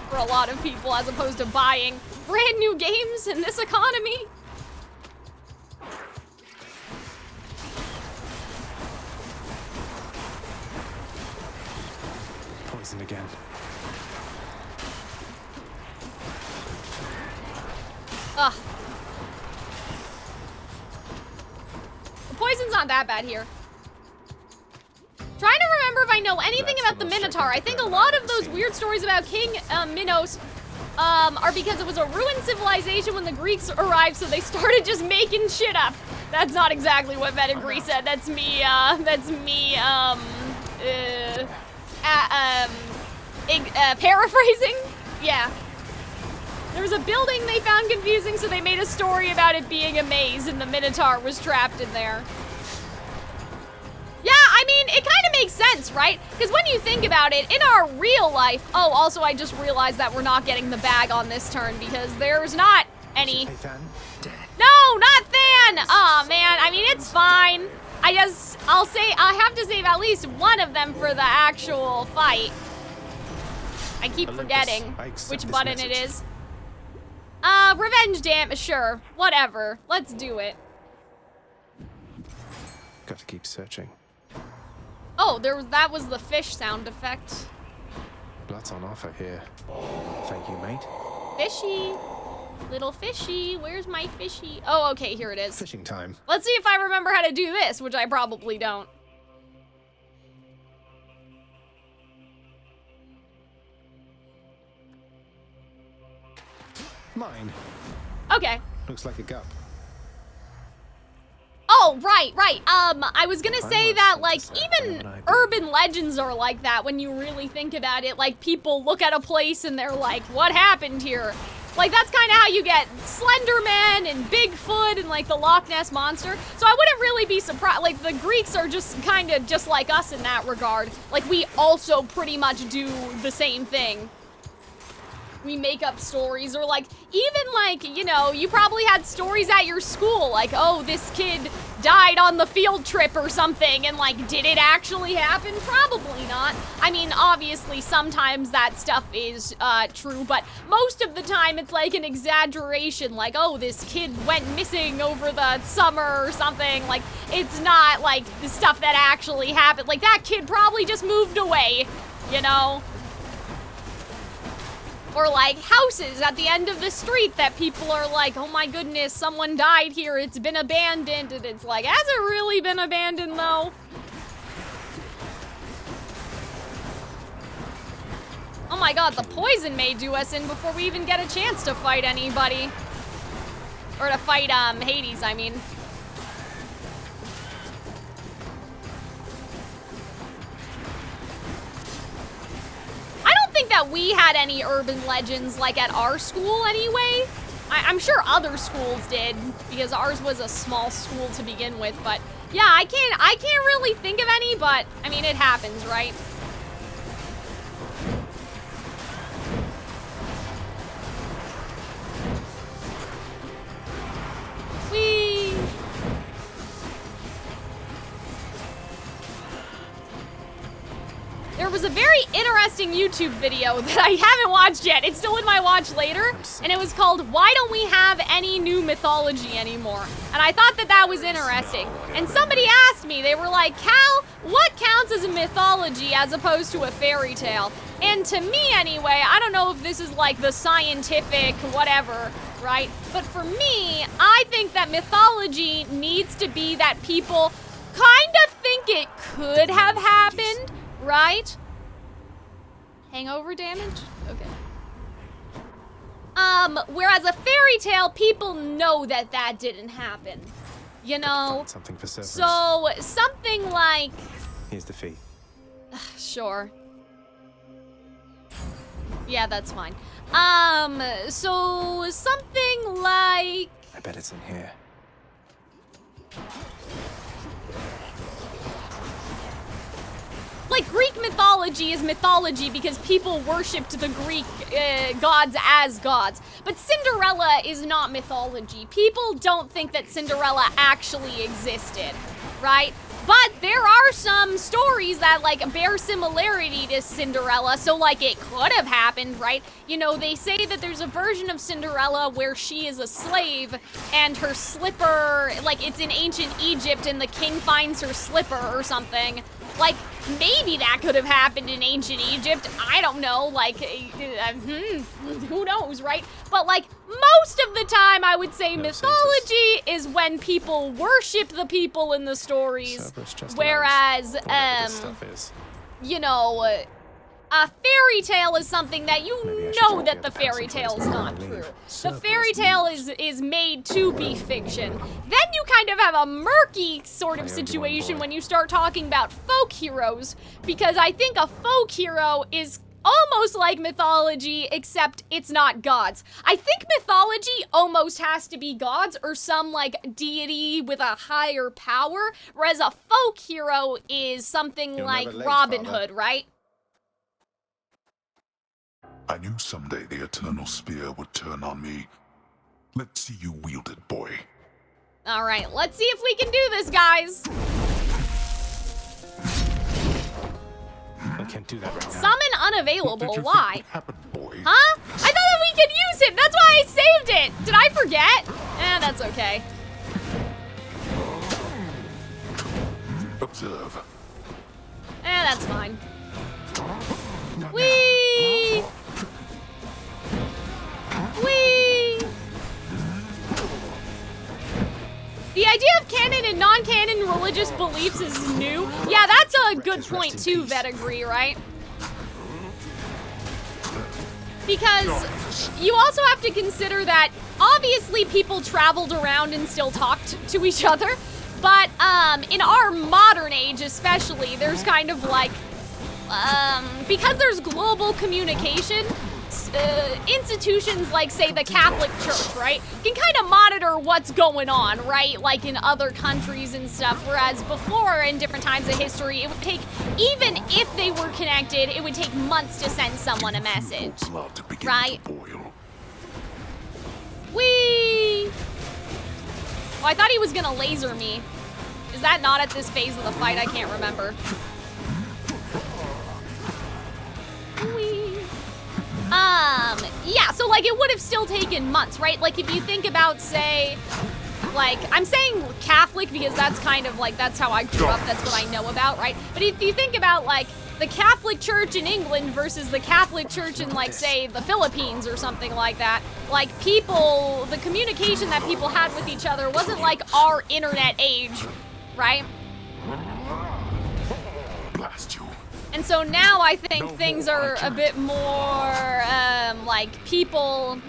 Speaker 1: for a lot of people as opposed to buying brand new games in this economy.
Speaker 2: Poison again.
Speaker 1: Ugh. The poison's not that bad here. Trying to remember if I know anything about the Minotaur. I think a lot of those weird stories about King Minos are because it was a ruined civilization when the Greeks arrived, so they started just making shit up. That's not exactly what Pedigree said. That's me, paraphrasing? Yeah. There was a building they found confusing, so they made a story about it being a maze, and the Minotaur was trapped in there. Yeah, I mean, it kind of makes sense, right? Because when you think about it, in our real life... Oh, also, I just realized that we're not getting the bag on this turn, because there's not any... No, not Than! Aw, man, I mean, it's fine. I have to save at least one of them for the actual fight. I keep forgetting which button it is. Revenge damage, sure, whatever. Let's do it.
Speaker 2: Got to keep searching.
Speaker 1: Oh, that was the fish sound effect.
Speaker 2: Blood's on offer here. Thank you, mate.
Speaker 1: Fishy. Little fishy. Where's my fishy? Oh, okay, here it is.
Speaker 2: Fishing time.
Speaker 1: Let's see if I remember how to do this, which I probably don't.
Speaker 2: Mine.
Speaker 1: Okay.
Speaker 2: Looks like a gup.
Speaker 1: Oh, right. I was gonna say that, like, even urban legends are like that when you really think about it. Like, people look at a place and they're like, what happened here? Like, that's kind of how you get Slenderman and Bigfoot and, like, the Loch Ness Monster. So I wouldn't really be surprised. Like, the Greeks are just kind of just like us in that regard. Like, we also pretty much do the same thing. We make up stories, or like, even like, you know, you probably had stories at your school, like, oh, this kid died on the field trip or something, and like, did it actually happen? Probably not. I mean, obviously, sometimes that stuff is true, but most of the time it's like an exaggeration, like, oh, this kid went missing over the summer or something. Like, it's not like the stuff that actually happened. Like, that kid probably just moved away, you know? Or like houses at the end of the street that people are like, oh my goodness, someone died here, it's been abandoned. And it's like, has it really been abandoned though? Oh my god, the poison may do us in before we even get a chance to fight anybody. Or to fight Hades, I mean. That we had any urban legends like at our school anyway. I'm sure other schools did, because ours was a small school to begin with, but yeah, I can't really think of any, but I mean, it happens, right? Whee! There was a very interesting YouTube video that I haven't watched yet. It's still in my watch later, and it was called, Why Don't We Have Any New Mythology Anymore? And I thought that that was interesting. And somebody asked me, they were like, Cal, what counts as a mythology as opposed to a fairy tale? And to me anyway, I don't know if this is like the scientific whatever, right? But for me, I think that mythology needs to be that people kind of think it could have happened, right? Hangover damage? Okay. Whereas a fairy tale, people know that that didn't happen. You know?
Speaker 2: Something for Cerberus.
Speaker 1: So, something like...
Speaker 2: Here's the fee.
Speaker 1: Sure. Yeah, that's fine. So something like...
Speaker 2: I bet it's in here.
Speaker 1: Like, Greek mythology is mythology because people worshipped the Greek gods as gods. But Cinderella is not mythology. People don't think that Cinderella actually existed, right? But there are some stories that, like, bear similarity to Cinderella, so, like, it could have happened, right? You know, they say that there's a version of Cinderella where she is a slave, and her slipper, like, it's in ancient Egypt, and the king finds her slipper or something. Like, maybe that could have happened in ancient Egypt. I don't know, like, who knows, right? But, like, most of the time, I would say mythology is when people worship the people in the stories. Whereas, you know, a fairy tale is something that you
Speaker 2: Maybe I should
Speaker 1: know
Speaker 2: check
Speaker 1: that
Speaker 2: the
Speaker 1: the
Speaker 2: other
Speaker 1: fairy
Speaker 2: passageways
Speaker 1: tale is
Speaker 2: before I
Speaker 1: not
Speaker 2: leave.
Speaker 1: true. The
Speaker 2: Surplus
Speaker 1: fairy tale is made to be fiction. Then you kind of have a murky sort of
Speaker 2: I owe you one,
Speaker 1: situation
Speaker 2: boy.
Speaker 1: when you start talking about folk heroes, because I think a folk hero is almost like mythology, except it's not gods. I think mythology almost has to be gods or some like deity with a higher power, whereas a folk hero is something
Speaker 2: You're
Speaker 1: like
Speaker 2: never late,
Speaker 1: Robin
Speaker 2: Father.
Speaker 1: Hood, right?
Speaker 8: I knew someday the Eternal Spear would turn on me. Let's see you wield it, boy.
Speaker 1: All right, let's see if we can do this, guys.
Speaker 2: I can't do that right now.
Speaker 1: Summon
Speaker 8: What did
Speaker 1: unavailable.
Speaker 8: you
Speaker 1: Why?
Speaker 8: think would happen, boy?
Speaker 1: Huh? I thought that we could use him. That's why I saved it. Did I forget? That's okay.
Speaker 8: Observe.
Speaker 1: That's fine. Whee! Whee! The idea of canon and non-canon religious beliefs is new. Yeah, that's a good point too, Vetigree, right? Because you also have to consider that obviously people traveled around and still talked to each other, but in our modern age especially, there's kind of like, because there's global communication, institutions like, say, the Catholic Church, right, can kind of monitor what's going on, right, like in other countries and stuff, whereas before, in different times of history, it would take, even if they were connected, it would take months to send someone a message,
Speaker 8: Blood to begin
Speaker 1: right?
Speaker 8: to boil.
Speaker 1: Whee! Oh, I thought he was gonna laser me. Is that not at this phase of the fight? I can't remember. Whee! Yeah, so like it would have still taken months, right? Like if you think about, say, like, I'm saying Catholic because that's kind of like, that's how I grew up, that's what I know about, right? But if you think about like the Catholic Church in England versus the Catholic Church in like, say, the Philippines or something like that, like people, the communication that people had with each other wasn't like our internet age, right?
Speaker 8: Blast you.
Speaker 1: And so now I think things are a bit more, like people,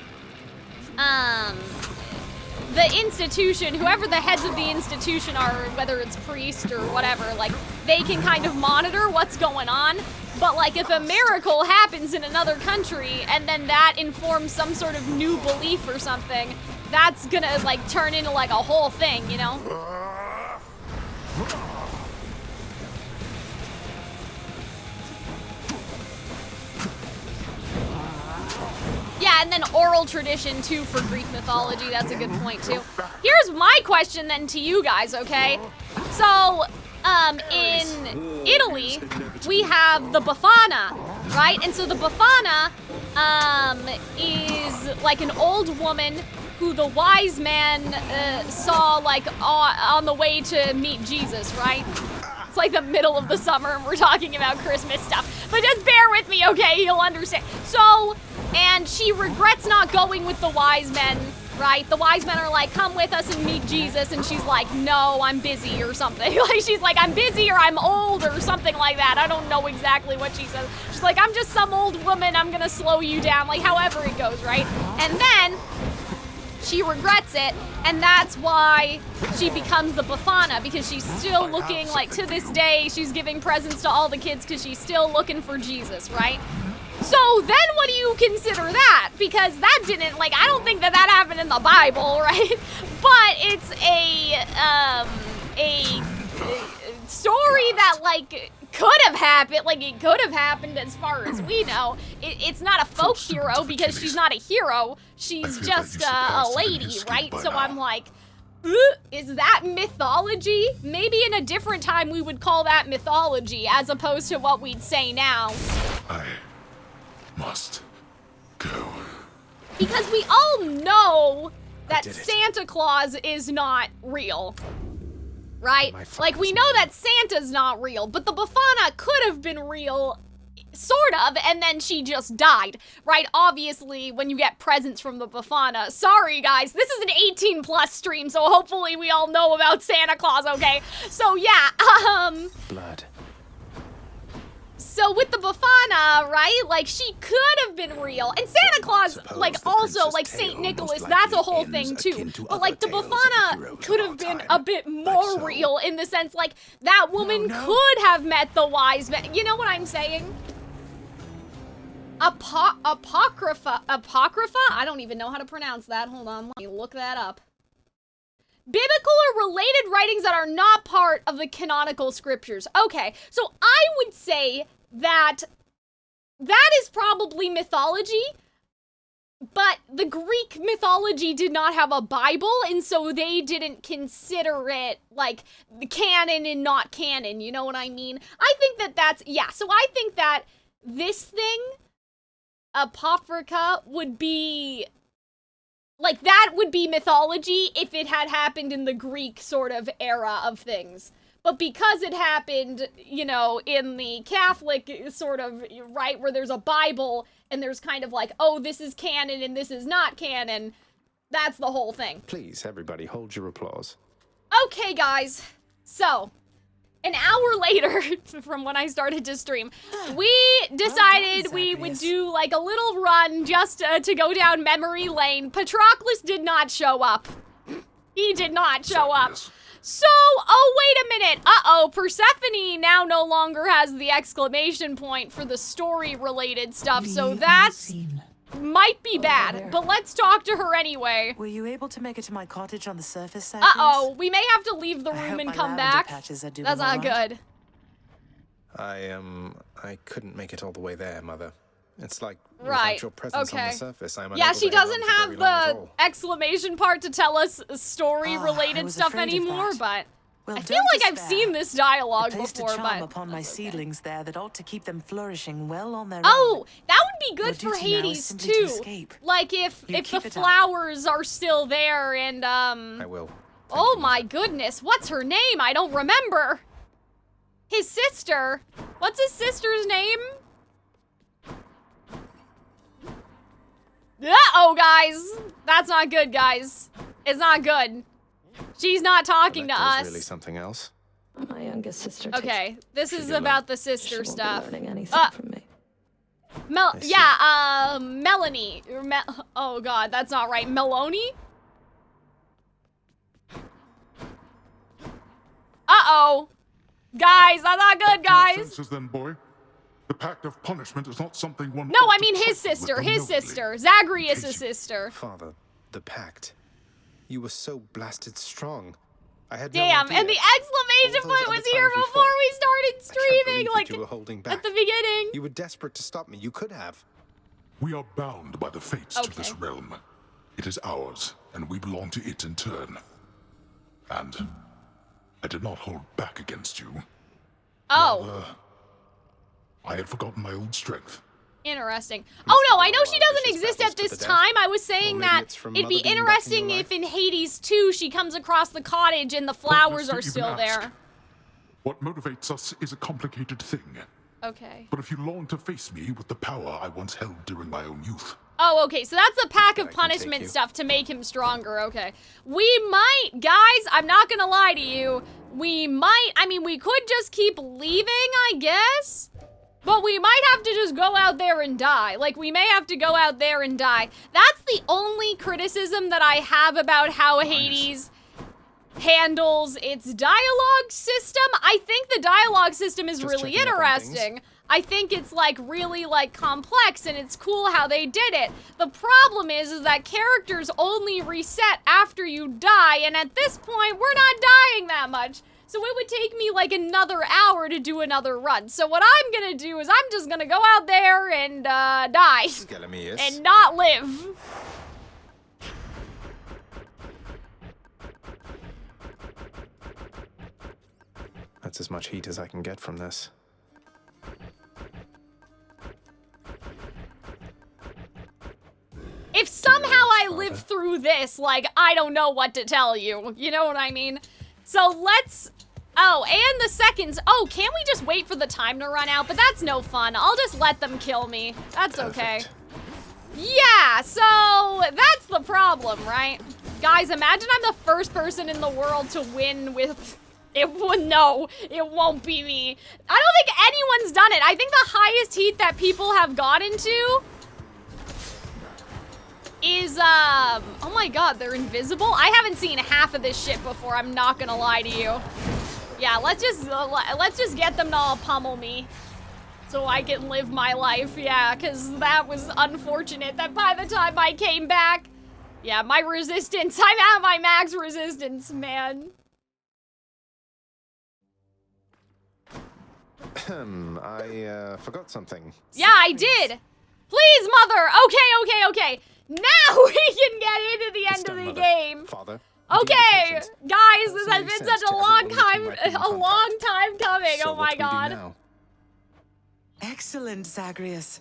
Speaker 1: the institution, whoever the heads of the institution are, whether it's priest or whatever, like they can kind of monitor what's going on. But like if a miracle happens in another country and then that informs some sort of new belief or something, that's gonna like turn into like a whole thing, you know? Yeah, and then oral tradition too for Greek mythology, that's a good point too. Here's my question then to you guys, okay? So, in Italy, we have the Befana, right? And so the Befana, is like an old woman who the wise man, saw like on the way to meet Jesus, right? It's like the middle of the summer and we're talking about Christmas stuff. But just bear with me, okay? You'll understand. So, and she regrets not going with the wise men, right? The wise men are like, come with us and meet Jesus. And she's like, no, I'm busy or something. Like, she's like, I'm busy or I'm old or something like that. I don't know exactly what she says. She's like, I'm just some old woman. I'm gonna slow you down. Like, however it goes, right? And then she regrets it, and that's why she becomes the Befana, because she's still looking, like, to this day, she's giving presents to all the kids because she's still looking for Jesus, right? So then what do you consider that? Because that didn't, like, I don't think that happened in the Bible, right? But it's a story that, like, could have happened, like, it could have happened as far as we know. It's not a folk hero because she's not a hero. She's just a lady, right? So I'm like, is that mythology? Maybe in a different time we would call that mythology as opposed to what we'd say now.
Speaker 8: I must go.
Speaker 1: Because we all know that
Speaker 2: did it.
Speaker 1: Santa Claus is not real. Right?
Speaker 2: My fault.
Speaker 1: Like, we know that Santa's not real, but the Befana could have been real, sort of, and then she just died, right? Obviously, when you get presents from the Befana. Sorry, guys, this is an 18+ stream, so hopefully we all know about Santa Claus, okay? So, yeah,
Speaker 2: Blood.
Speaker 1: So with the Befana, right? Like, she could have been real. And Santa Claus, like, also, like, St. Nicholas, that's a whole thing, too. But, like, the Befana could have been a bit more real in the sense, like, that woman could have met the wise men. You know what I'm saying? Apocrypha? I don't even know how to pronounce that. Hold on, let me look that up. Biblical or related writings that are not part of the canonical scriptures. Okay, so I would say that that is probably mythology, but the Greek mythology did not have a Bible, and so they didn't consider it, like, canon and not canon, you know what I mean? I think that that's, yeah, so I think that this thing, Apocrypha, would be... like, that would be mythology if it had happened in the Greek sort of era of things. But because it happened, you know, in the Catholic sort of, right, where there's a Bible and there's kind of like, oh, this is canon and this is not canon, that's the whole thing.
Speaker 2: Please, everybody, hold your applause.
Speaker 1: Okay, guys. So, an hour later from when I started to stream, we decided we would do like a little run just to go down memory lane. Patroclus did not show up. He did not show up. So, oh, wait a minute. Uh-oh, Persephone now no longer has the exclamation point for the story-related stuff, so that's might be bad, but let's talk to her anyway.
Speaker 9: Were you able to make it to my cottage on the surface?
Speaker 1: Uh-oh, we may have to leave the room and come back. That's not good.
Speaker 2: I couldn't make it all the way there, Mother. It's like
Speaker 1: right.
Speaker 2: Your presence on the surface, I'm
Speaker 1: yeah, she doesn't have the exclamation part to tell us story-related stuff anymore, but well, I feel like I've seen this dialogue before, but
Speaker 9: upon my seedlings there that ought to keep them flourishing well on their
Speaker 1: own. That would be good for Hades too. Like if the flowers are still there and
Speaker 2: I will.
Speaker 1: Oh my goodness, what's her name? I don't remember. His sister. What's his sister's name? Uh-oh, guys. That's not good, guys. It's not good. She's not talking to us.
Speaker 2: Really something else?
Speaker 4: My youngest sister.
Speaker 1: Okay, this is about the sister stuff.
Speaker 4: Learning anything from me.
Speaker 1: Melanie. Oh God, that's not right. Meloni? Uh-oh. Guys, that's not good, guys.
Speaker 8: Senses then, boy. The pact of punishment is not something one.
Speaker 1: No, I mean his sister. His sister. Zagreus' sister.
Speaker 2: Father, the pact. You were so blasted strong. I had
Speaker 1: damn,
Speaker 2: no idea.
Speaker 1: And the exclamation point was here before we started streaming, like
Speaker 2: you were holding back.
Speaker 1: At the beginning.
Speaker 2: You were desperate to stop me. You could have.
Speaker 8: We are bound by the fates to this realm. It is ours, and we belong to it in turn. And I did not hold back against you.
Speaker 1: Oh.
Speaker 8: Rather, I had forgotten my old strength.
Speaker 1: Interesting. Oh no, I know she doesn't exist at this time. I was saying that it'd be interesting if in Hades 2 she comes across the cottage and the flowers are still there.
Speaker 8: What motivates us is a complicated thing.
Speaker 1: Okay.
Speaker 8: But if you long to face me with the power I once held during my own youth.
Speaker 1: Oh, okay, so that's the pack of punishment stuff to make him stronger, okay. We might, guys, I'm not gonna lie to you, we could just keep leaving, I guess? But we might have to just go out there and die. Like, we may have to go out there and die. That's the only criticism that I have about how Hades handles its dialogue system. I think the dialogue system is really interesting. I think it's, like, really, like, complex, and it's cool how they did it. The problem is that characters only reset after you die, and at this point, we're not dying that much. So it would take me like another hour to do another run. So what I'm gonna do is I'm just gonna go out there and die. And not live.
Speaker 2: That's as much heat as I can get from this.
Speaker 1: If somehow I live through this, like, I don't know what to tell you. You know what I mean? So let's... Oh, and the seconds. Oh, can't we just wait for the time to run out? But that's no fun. I'll just let them kill me. That's okay. Yeah, so that's the problem, right? Guys, imagine I'm the first person in the world to win with No, it won't be me. I don't think anyone's done it. I think the highest heat that people have gotten to is, oh my god, they're invisible? I haven't seen half of this shit before, I'm not gonna lie to you. Yeah, let's just get them to all pummel me so I can live my life, yeah, because that was unfortunate that by the time I came back, yeah, my resistance, I'm at my max resistance, man.
Speaker 2: I forgot something.
Speaker 1: Yeah, I did. Please, mother. Okay. Now we can get into the end of the game.
Speaker 2: Father.
Speaker 1: Okay, guys, this has been such a long time coming.
Speaker 2: So
Speaker 1: oh my
Speaker 2: what do we do
Speaker 1: god.
Speaker 2: now?
Speaker 9: Excellent, Zagreus.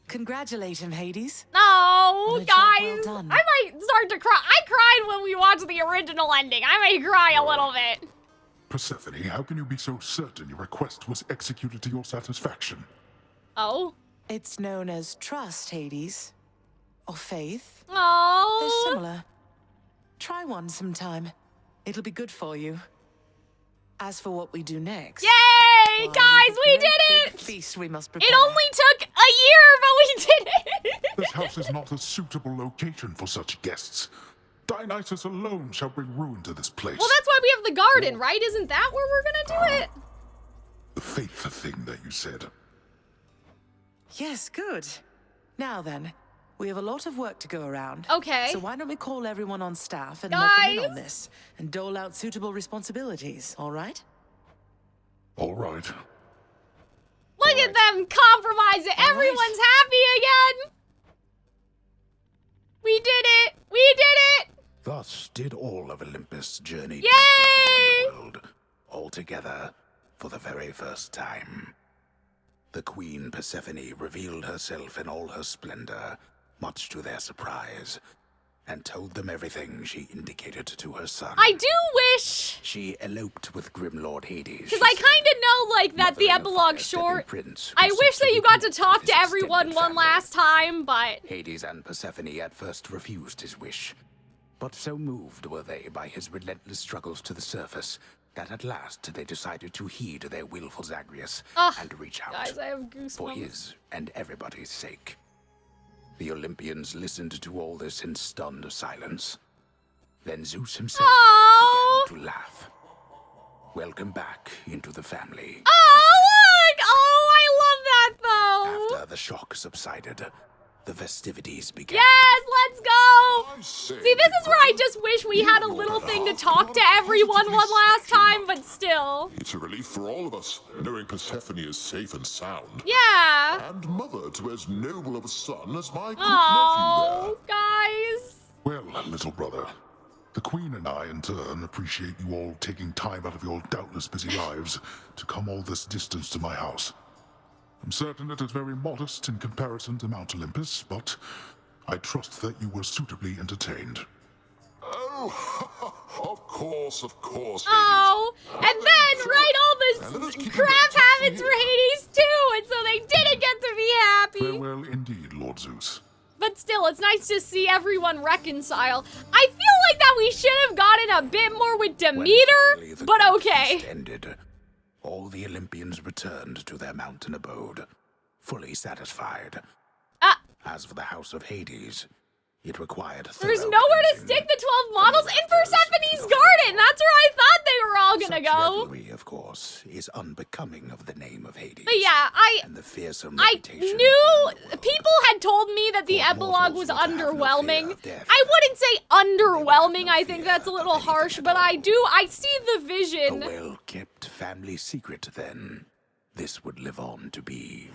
Speaker 9: Congratulate him, Hades.
Speaker 1: No,
Speaker 9: On a job
Speaker 1: guys,
Speaker 9: well done.
Speaker 1: I might start to cry. I cried when we watched the original ending. I may cry a little bit.
Speaker 8: Persephone, how can you be so certain your request was executed to your satisfaction?
Speaker 1: Oh.
Speaker 9: It's known as trust, Hades. Or faith. They're
Speaker 1: Oh.
Speaker 9: similar. Try one sometime. It'll be good for you. As for what we do next...
Speaker 1: Yay,
Speaker 9: well,
Speaker 1: guys, we
Speaker 9: great
Speaker 1: did
Speaker 9: big
Speaker 1: it!
Speaker 9: feast we must prepare.
Speaker 1: It only took a year, but we did it!
Speaker 8: This house is not a suitable location for such guests. Dionysus alone shall bring ruin to this place.
Speaker 1: Well, that's why we have the garden, right? Isn't that where we're gonna do it?
Speaker 8: The faith thing that you said.
Speaker 9: Yes, good. Now then, we have a lot of work to go around.
Speaker 1: Okay.
Speaker 9: So why don't we call everyone on staff and let them in on
Speaker 1: Guys.
Speaker 9: this, and dole out suitable responsibilities, all right?
Speaker 8: All right.
Speaker 1: Look at them compromising. Everyone's happy again. We did it. We did it.
Speaker 10: Thus did all of Olympus journey
Speaker 1: Yay!
Speaker 10: to the underworld, all together for the very first time. The Queen Persephone revealed herself in all her splendor, much to their surprise, and told them everything she indicated to her son.
Speaker 1: I do wish,
Speaker 10: She eloped with Grim Lord Hades.
Speaker 1: because I kind of know, like, that the epilogue short. I wish that you got to talk to everyone one last time, but...
Speaker 10: Hades and Persephone at first refused his wish, but so moved were they by his relentless struggles to the surface that at last they decided to heed their willful Zagreus and reach out
Speaker 1: Guys, I have goosebumps.
Speaker 10: for his and everybody's sake. The Olympians listened to all this in stunned silence. Then Zeus himself began to laugh. Welcome back into the family.
Speaker 1: Oh, look! Oh, I love that, though!
Speaker 10: After the shock subsided, the festivities began.
Speaker 1: Yes, let's go! See, this is where I just wish we had a little thing to talk to everyone one last time, but still.
Speaker 8: It's a relief for all of us, knowing Persephone is safe and sound.
Speaker 1: Yeah.
Speaker 8: And mother to as noble of a son as my good
Speaker 1: Oh, guys.
Speaker 8: nephew there. Well, little brother, the Queen and I, in turn, appreciate you all taking time out of your doubtless busy lives to come all this distance to my house. I'm certain it is very modest in comparison to Mount Olympus, but I trust that you were suitably entertained.
Speaker 11: Oh, of course.
Speaker 1: Oh, and then, right, all this crap happens for Hades too, and so they didn't get to be happy.
Speaker 8: Farewell indeed, Lord Zeus.
Speaker 1: But still, it's nice to see everyone reconcile. I feel like that we should have gotten a bit more with Demeter, but okay.
Speaker 10: Ended. All the Olympians returned to their mountain abode, fully satisfied. As for the House of Hades, it required
Speaker 1: There's nowhere to stick the 12 models in Persephone's garden. That's where I thought they were all gonna go.
Speaker 10: Revelry, of course, is unbecoming of the name of Hades.
Speaker 1: But yeah,
Speaker 10: and the fearsome
Speaker 1: I
Speaker 10: reputation
Speaker 1: knew people had told me that the epilogue was underwhelming. I wouldn't say underwhelming. I think that's a little harsh, but I see the vision.
Speaker 10: A well-kept family secret, then. This would live on to be.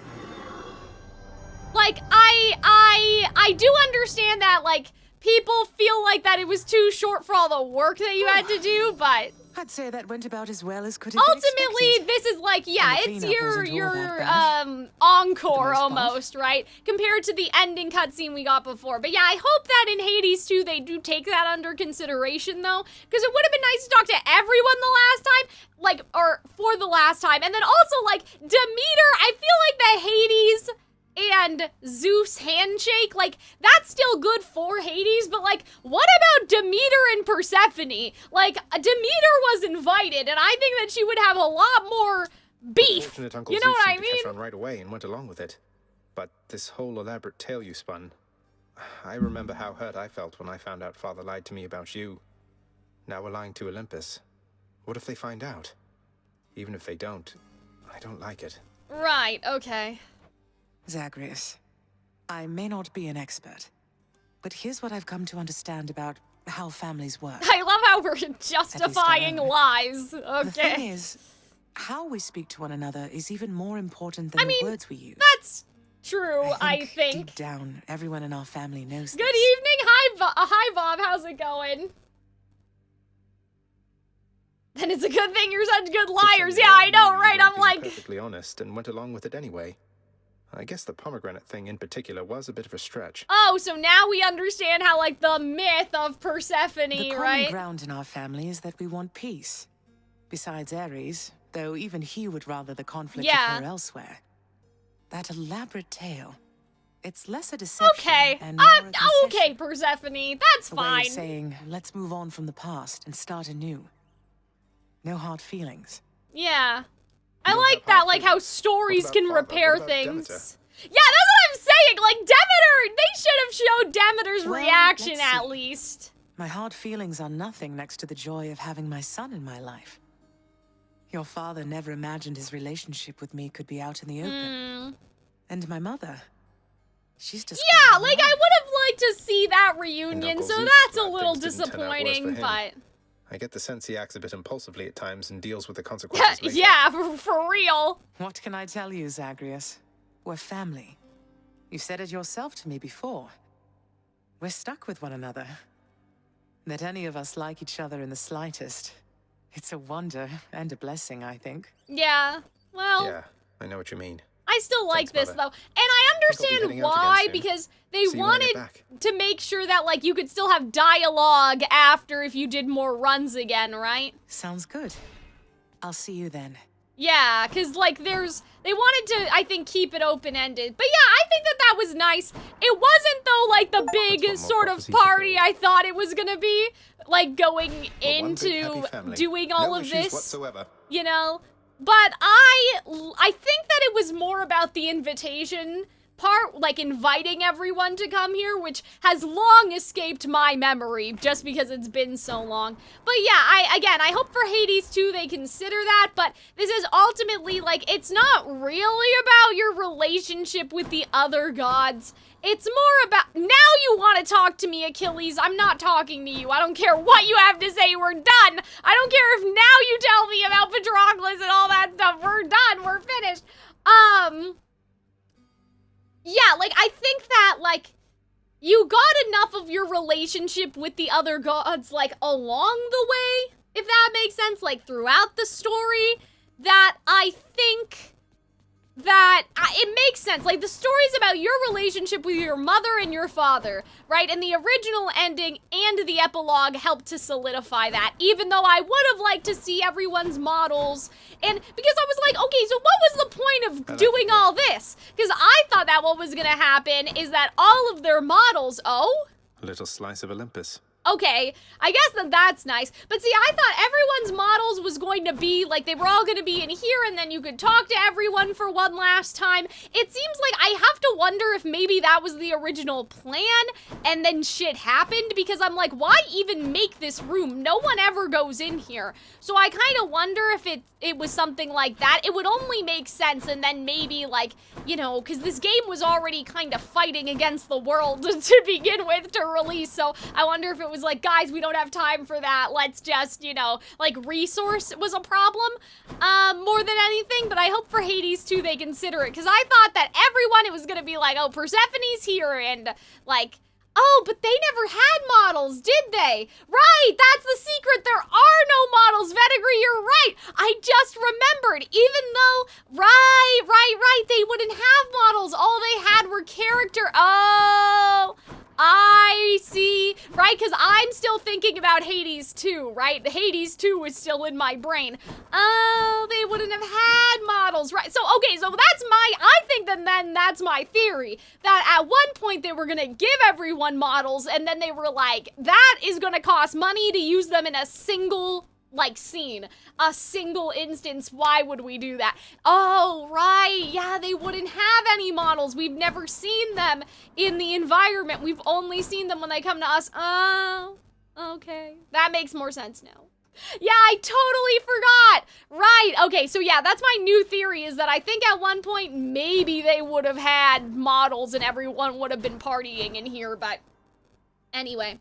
Speaker 1: Like, I do understand that, like, people feel like that it was too short for all the work that you had to do, but...
Speaker 9: I'd say that went about as well as could have
Speaker 1: ultimately,
Speaker 9: been expected.
Speaker 1: this is like, yeah,
Speaker 9: And the
Speaker 1: it's
Speaker 9: cleanup wasn't all that
Speaker 1: your
Speaker 9: bad.
Speaker 1: encore almost, right? Compared to the ending cutscene we got before. But yeah, I hope that in Hades 2 they do take that under consideration though, because it would have been nice to talk to everyone the last time, like, or for the last time. And then also, like, Demeter, I feel like the Hades and Zeus handshake, like, that's still good for Hades, but, like, what about Demeter and Persephone? Like, Demeter was invited, and I think that she would have a lot more beef.
Speaker 2: Fortunate Uncle
Speaker 1: You know
Speaker 2: Zeus
Speaker 1: what I
Speaker 2: seemed to catch
Speaker 1: mean?
Speaker 2: on right away and went along with it. But this whole elaborate tale you spun, I remember how hurt I felt when I found out Father lied to me about you. Now we're lying to Olympus. What if they find out? Even if they don't, I don't like it.
Speaker 1: Right, okay.
Speaker 9: Zagreus, I may not be an expert, but here's what I've come to understand about how families work.
Speaker 1: I love how we're justifying lies. Okay.
Speaker 9: The thing is, how we speak to one another is even more important than the words we use.
Speaker 1: That's true, I think.
Speaker 9: Deep down, everyone in our family knows
Speaker 1: Good
Speaker 9: this.
Speaker 1: evening. Hi, Bob. How's it going? Then it's a good thing you're such good liars. Yeah, I know, right? I'm like...
Speaker 2: perfectly honest and went along with it anyway. I guess the pomegranate thing in particular was a bit of a stretch.
Speaker 1: Oh, so now we understand how, like, the myth of Persephone,
Speaker 9: The common
Speaker 1: right?
Speaker 9: ground in our family is that we want peace. Besides Ares, though even he would rather the conflict occur elsewhere. That elaborate tale, it's less a deception and more a concession.
Speaker 1: Okay, Persephone, that's
Speaker 9: a way
Speaker 1: fine.
Speaker 9: of saying, let's move on from the past and start anew. No hard feelings.
Speaker 1: Yeah. I like that, like how stories
Speaker 2: What about
Speaker 1: can
Speaker 2: Father?
Speaker 1: repair
Speaker 2: What about
Speaker 1: things.
Speaker 2: Demeter?
Speaker 1: Yeah, that's what I'm saying. Like, Demeter, they should have showed Demeter's
Speaker 9: Well,
Speaker 1: reaction
Speaker 9: let's
Speaker 1: at
Speaker 9: see.
Speaker 1: least.
Speaker 9: My hard feelings are nothing next to the joy of having my son in my life. Your father never imagined his relationship with me could be out in the open. And my mother, she's just...
Speaker 1: Yeah, like, I would have liked to see that reunion,
Speaker 2: Uncle
Speaker 1: so
Speaker 2: Zeus's
Speaker 1: that's a
Speaker 2: bad
Speaker 1: little
Speaker 2: things didn't turn out worse for
Speaker 1: disappointing,
Speaker 2: him.
Speaker 1: but...
Speaker 2: I get the sense he acts a bit impulsively at times and deals with the consequences later.
Speaker 1: Yeah, for real.
Speaker 9: What can I tell you, Zagreus? We're family. You said it yourself to me before. We're stuck with one another. That any of us like each other in the slightest. It's a wonder and a blessing, I think.
Speaker 1: Yeah, well...
Speaker 2: Yeah, I know what you mean.
Speaker 1: I still like this,
Speaker 2: Mother.
Speaker 1: though. And I understand
Speaker 2: heading out
Speaker 1: why,
Speaker 2: again soon.
Speaker 1: because they
Speaker 2: See you when I get
Speaker 1: wanted
Speaker 2: back.
Speaker 1: to make sure that, like, you could still have dialogue after if you did more runs again, right?
Speaker 9: Sounds good. I'll see you then.
Speaker 1: Yeah, because, like, they wanted to, I think, keep it open-ended. But yeah, I think that that was nice. It wasn't, though, like, the big sort of party I thought it was gonna be, like, going
Speaker 2: One big
Speaker 1: into
Speaker 2: happy family.
Speaker 1: doing all
Speaker 2: no
Speaker 1: of
Speaker 2: issues
Speaker 1: this.
Speaker 2: whatsoever.
Speaker 1: You know? But I think that it was more about the invitation part, like inviting everyone to come here, which has long escaped my memory just because it's been so long. But yeah, I hope for Hades too they consider that, but this is ultimately, like, it's not really about your relationship with the other gods. It's more about, now you want to talk to me, Achilles. I'm not talking to you. I don't care what you have to say. We're done. I don't care if now you tell me about Patroclus and all that stuff. We're done. We're finished. Yeah, like, I think that, like, you got enough of your relationship with the other gods, like, along the way, if that makes sense, like, throughout the story, that I think that it makes sense. Like, the story's about your relationship with your mother and your father, right? And the original ending and the epilogue helped to solidify that, even though I would have liked to see everyone's models. And because I was like, okay, so what was the point of doing all this? Because I thought that what was gonna happen is that all of their models,
Speaker 2: A little slice of Olympus.
Speaker 1: okay, I guess that that's nice. But see, I thought everyone's models was going to be, like, they were all going to be in here, and then you could talk to everyone for one last time. It seems like I have to wonder if maybe that was the original plan, and then shit happened, because I'm like, why even make this room? No one ever goes in here. So I kind of wonder if it was something like that. It would only make sense, and then maybe, like, you know, because this game was already kind of fighting against the world to begin with to release, so I wonder if it was like, guys, we don't have time for that, let's just, you know, like, resource was a problem, more than anything, but I hope for Hades too they consider it, because I thought that everyone, it was gonna be like, oh, Persephone's here, and, like, oh, but they never had models, did they? Right, that's the secret, there are no models, Vedegri, you're right, I just remembered, even though, right, they wouldn't have models, all they had were character, I see, right? Because I'm still thinking about Hades 2, right? Hades 2 is still in my brain. Oh, they wouldn't have had models, right? So, okay, so I think then that's my theory. That at one point they were gonna give everyone models, and then they were like, that is gonna cost money to use them in a single scene, a single instance. Why would we do that? Oh, right, yeah, they wouldn't have any models. We've never seen them in the environment. We've only seen them when they come to us. Oh, okay. That makes more sense now. Yeah, I totally forgot. Right, okay, so yeah, that's my new theory, is that I think at one point maybe they would have had models and everyone would have been partying in here, but anyway.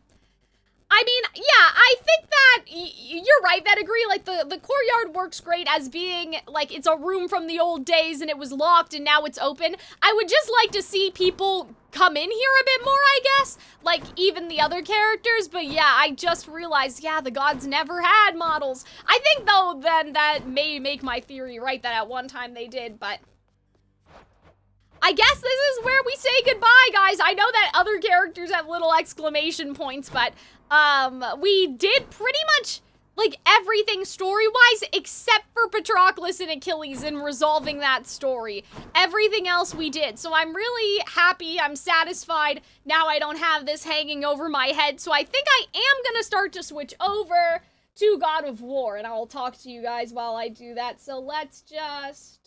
Speaker 1: I mean, yeah, I think that you're right, Vetigree. Like, the courtyard works great as being, like, it's a room from the old days and it was locked and now it's open. I would just like to see people come in here a bit more, I guess. Like, even the other characters. But yeah, I just realized, yeah, the gods never had models. I think, though, then that may make my theory right that at one time they did, but I guess this is where we say goodbye, guys. I know that other characters have little exclamation points, but we did pretty much, like, everything story-wise except for Patroclus and Achilles in resolving that story. Everything else we did. So I'm really happy. I'm satisfied. Now I don't have this hanging over my head. So I think I am gonna start to switch over to God of War, and I'll talk to you guys while I do that. So let's just